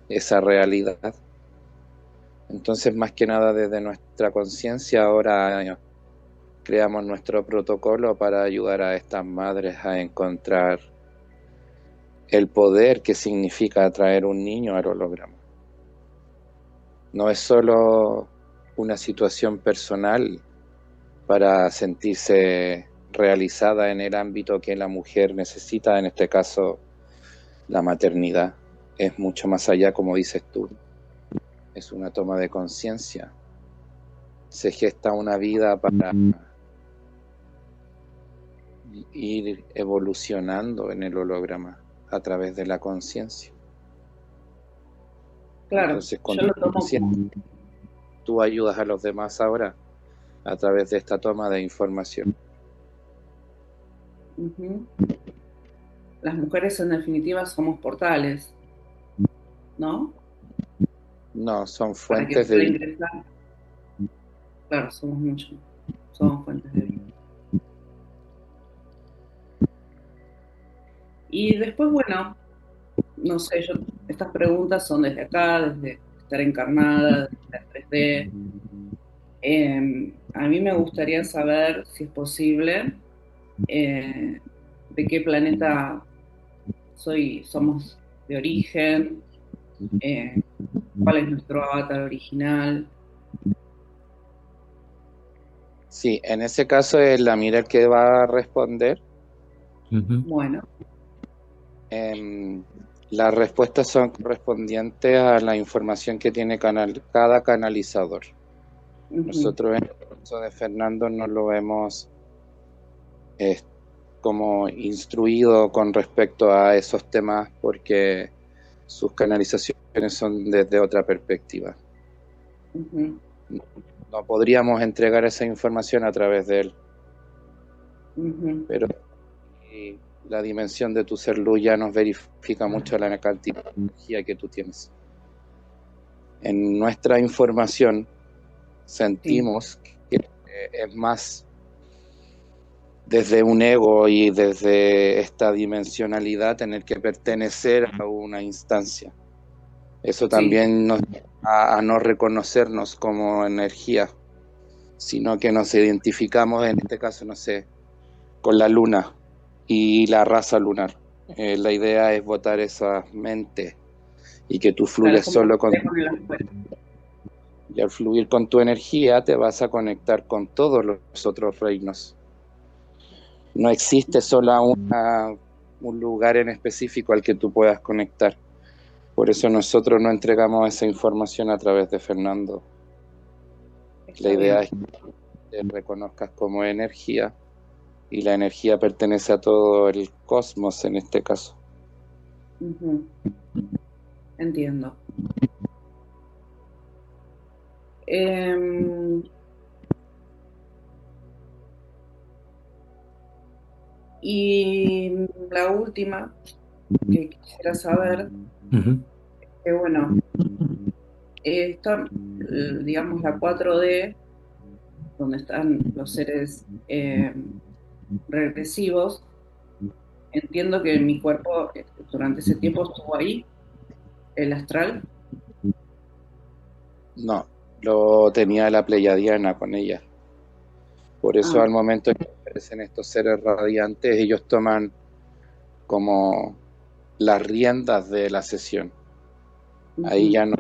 esa realidad. Entonces, más que nada desde nuestra conciencia, ahora creamos nuestro protocolo para ayudar a estas madres a encontrar el poder que significa atraer un niño al holograma. No es solo una situación personal para sentirse realizada en el ámbito que la mujer necesita, en este caso la maternidad. Es mucho más allá, como dices tú. Es una toma de conciencia. Se gesta una vida para ir evolucionando en el holograma a través de la conciencia. Claro, Entonces, con yo tu lo tomo como, conciencia, tú ayudas a los demás ahora a través de esta toma de información. Ujú. Las mujeres en definitiva somos portales, ¿no? No, son Para que fuentes de pueda vida. ingresar. Claro, somos mucho. Somos fuentes de vida. Y después, bueno, no sé, estas preguntas son desde acá, desde estar encarnada, desde la 3D. A mí me gustaría saber, si es posible, eh, de qué planeta somos de origen, eh, cuál es nuestro avatar original. Sí, en ese caso es la mira el que va a responder. Ujú. Bueno, Em, las respuestas son correspondientes a la información que tiene cada canalizador. ujú, Nosotros en el caso de Fernando no lo hemos eh, como instruido con respecto a esos temas porque sus canalizaciones son desde otra perspectiva. ujú, No podríamos entregar esa información a través de él, ujú. pero la dimensión de tu ser luz ya nos verifica mucho la cantidad de energía que tú tienes. En nuestra información Sí, sentimos que es más desde un ego y desde esta dimensionalidad tener que pertenecer a una instancia. Eso sí, también nos a no reconocernos como energía, sino que nos identificamos, en este caso, no sé, con la luna y la raza lunar. La idea es botar esa mente y que tú claro, es fluyes como solo que con el afuera. y al fluir con tu energía te vas a conectar con todos los otros reinos. No existe solo un lugar en específico al que tú puedas conectar. Por eso nosotros no entregamos esa información a través de Fernando. La Está idea bien. es que te reconozcas como energía y la energía pertenece a todo el cosmos en este caso. Ujú, entiendo. Em, y la última que quisiera saber, Ujú. que bueno, está, digamos, la 4D, donde están los seres regresivos. Entiendo que mi cuerpo durante ese tiempo estuvo ahí, el astral. No, lo tenía la Pleiadiana con ella. Por eso Ah, al momento que aparecen estos seres radiantes, ellos toman como las riendas de la sesión. Ahí ujú, ya no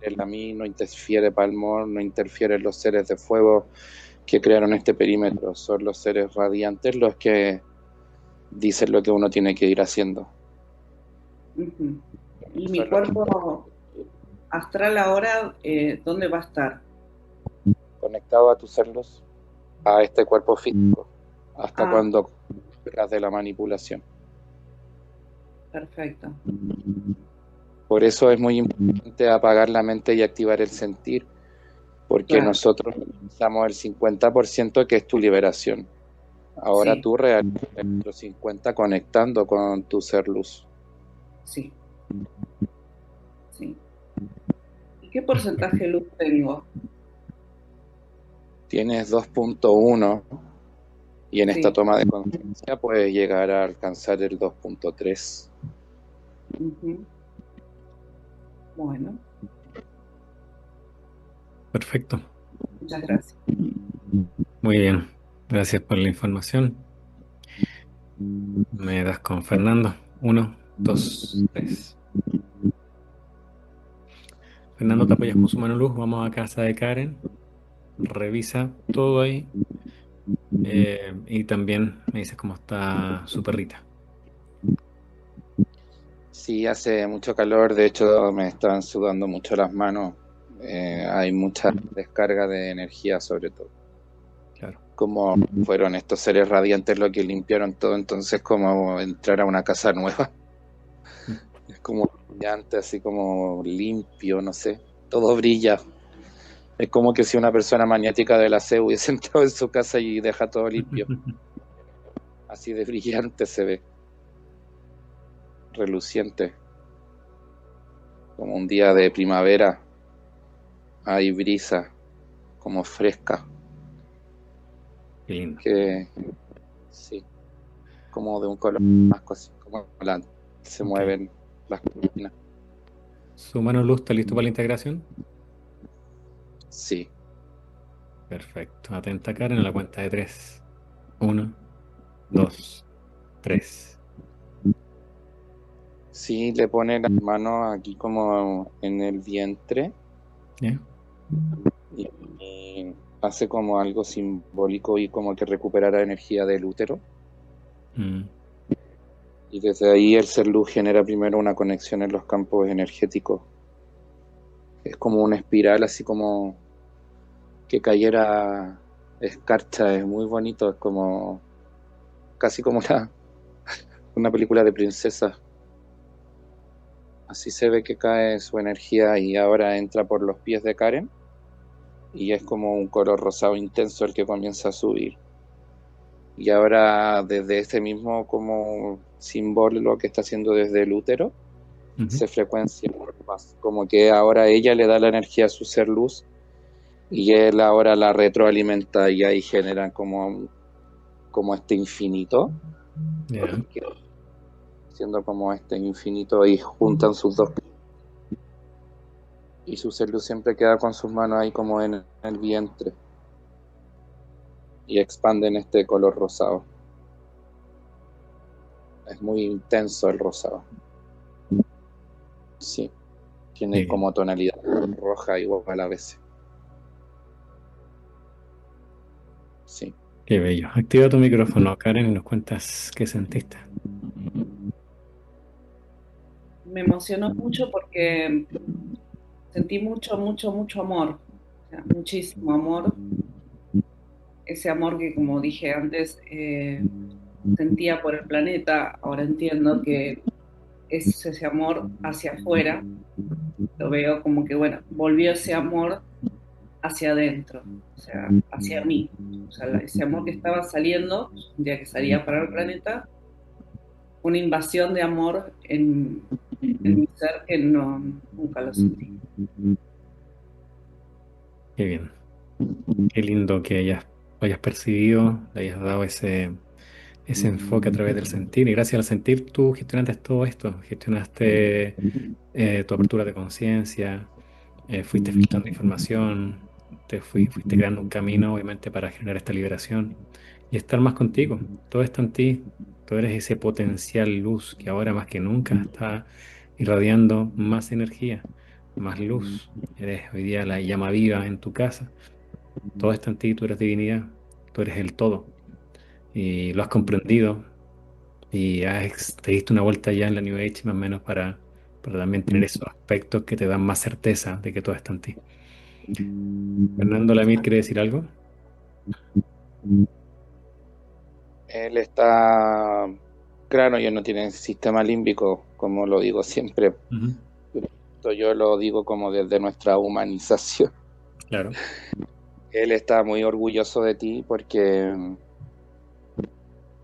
el a mí, no interfiere Palmor, no interfieren los seres de fuego que crearon este perímetro. Son los seres radiantes los que dicen lo que uno tiene que ir haciendo. ujú. Y Eso mi es lo que cuerpo astral ahora, ¿dónde va a estar? conectado a tu ser luz, a este cuerpo físico, hasta Ah, cuando de la manipulación. perfecto. Por eso es muy importante apagar la mente y activar el sentir, porque Claro, nosotros usamos el 50% que es tu liberación. Ahora sí, tú realizas el otro 50% conectando con tu ser luz. sí, sí. ¿Y qué porcentaje de luz tengo? Tienes 2.1 y en esta Sí, toma de conciencia puedes llegar a alcanzar el 2.3. ujú. Bueno, Perfecto. muchas gracias. Muy bien. Gracias por la información. Me das con Fernando. Uno, dos, tres. Fernando, te apoyas con su mano luz. Vamos a casa de Karen. Revisa todo ahí. Y también me dices cómo está su perrita. Sí, hace mucho calor, de hecho me están sudando mucho las manos. Hay mucha descarga de energía sobre todo. Claro. Como fueron estos seres radiantes los que limpiaron todo, entonces como entrar a una casa nueva. Mm. Es como brillante, así como limpio, no sé. Todo brilla. Es como que si una persona maniática de la C hubiese entrado en su casa y deja todo limpio. así de brillante se ve, reluciente, como un día de primavera, hay brisa, como fresca, Qué lindo. que sí, como de un color más así, como se Ok. mueven las cortinas. ¿Su humano luz está listo para la integración? Sí, Perfecto. Atenta, Karen, a la cuenta de tres. Uno, dos, tres. sí, le pone las manos aquí como en el vientre ¿Ya? y hace como algo simbólico y como que recuperara energía del útero. Mm, Y desde ahí el ser luz genera primero una conexión en los campos energéticos. Es como una espiral, así como que cayera escarcha, es muy bonito, es como casi como una película de princesa. Así se ve que cae su energía y ahora entra por los pies de Karen y es como un color rosado intenso el que comienza a subir. Y ahora desde este mismo como símbolo que está haciendo desde el útero, ujú. se frecuencia más, como que ahora ella le da la energía a su ser luz y él ahora la retroalimenta y ahí generan como este infinito, Ya. siendo como este infinito y juntan sus dos y su ser luz siempre queda con sus manos ahí como en el vientre y expanden este color rosado. Es muy intenso el rosado. Sí, Qué tiene bien. como tonalidad roja igual a veces. Sí. Qué bello. Activa tu micrófono, Karen, y nos cuentas qué sentiste. Me emocionó mucho porque sentí mucho, mucho, mucho amor, o sea, muchísimo amor. Ese amor que, como dije antes, sentía por el planeta, ahora entiendo que es ese amor hacia afuera. Lo veo como que, bueno, volvió ese amor hacia adentro, o sea, hacia mí. O sea, ese amor que estaba saliendo, un día que salía para el planeta, una invasión de amor en mi ser que no, nunca lo sentí. Qué bien. Qué lindo que hayas percibido, le hayas dado ese enfoque a través del sentir. Y gracias al sentir tú gestionaste todo esto. Gestionaste tu apertura de conciencia, fuiste filtrando información, fuiste creando un camino, obviamente, para generar esta liberación y estar más contigo. Todo está en ti. Tú eres ese potencial luz que ahora más que nunca está irradiando más energía, más luz. Eres hoy día la llama viva en tu casa. Todo está en ti, tú eres divinidad, tú eres el todo. Y lo has comprendido y te diste una vuelta ya en la New Age más o menos para también tener esos aspectos que te dan más certeza de que todo está en ti. Fernando Lamir quiere decir algo. Él está, claro, ellos no tienen sistema límbico, como lo digo siempre. Ujú. Esto yo lo digo como desde nuestra humanización. Claro. Él está muy orgulloso de ti porque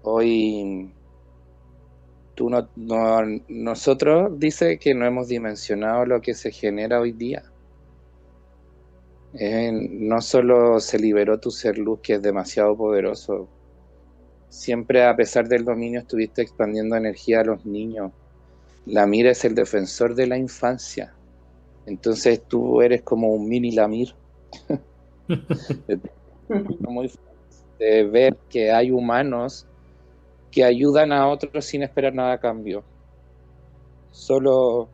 hoy nosotros dice que no hemos dimensionado lo que se genera hoy día. No solo se liberó tu ser luz, que es demasiado poderoso, siempre a pesar del dominio estuviste expandiendo energía a los niños. Lamir es el defensor de la infancia. Entonces tú eres como un mini Lamir. Muy fácil de ver que hay humanos que ayudan a otros sin esperar nada a cambio. Solo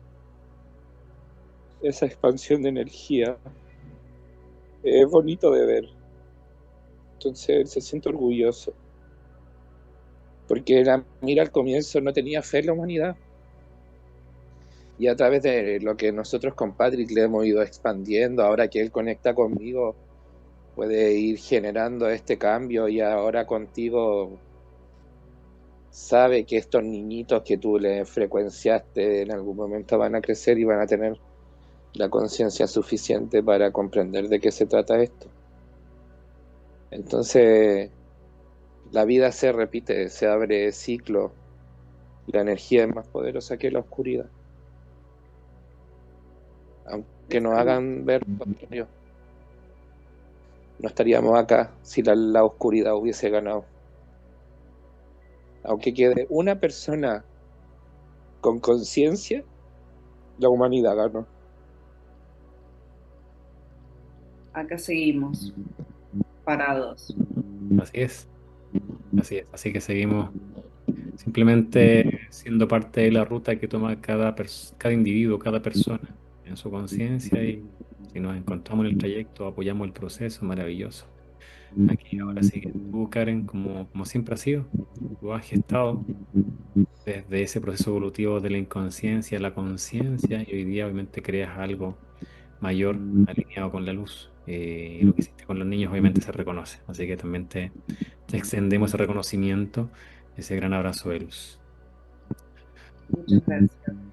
esa expansión de energía es bonito de ver. Entonces él se siente orgulloso. Porque Lamir al comienzo no tenía fe en la humanidad. Y a través de lo que nosotros con Patrick le hemos ido expandiendo, ahora que él conecta conmigo, puede ir generando este cambio y ahora contigo sabe que estos niñitos que tú le frecuenciaste en algún momento van a crecer y van a tener la conciencia suficiente para comprender de qué se trata esto. Entonces, la vida se repite, se abre ciclo, la energía es más poderosa que la oscuridad. Aunque nos hagan ver lo contrario, no estaríamos acá si la oscuridad hubiese ganado. Aunque quede una persona con conciencia, la humanidad ganó. Acá seguimos, parados. Así es, así es. Así que seguimos simplemente siendo parte de la ruta que toma cada individuo, cada persona en su conciencia y si nos encontramos en el trayecto, apoyamos el proceso, maravilloso. Aquí ahora sigue tú, Karen, como siempre ha sido. Tú has gestado desde ese proceso evolutivo de la inconsciencia a la conciencia y hoy día obviamente creas algo mayor alineado con la luz. Y lo que hiciste con los niños obviamente se reconoce. Así que también te extendemos ese reconocimiento, ese gran abrazo de luz. Muchas gracias.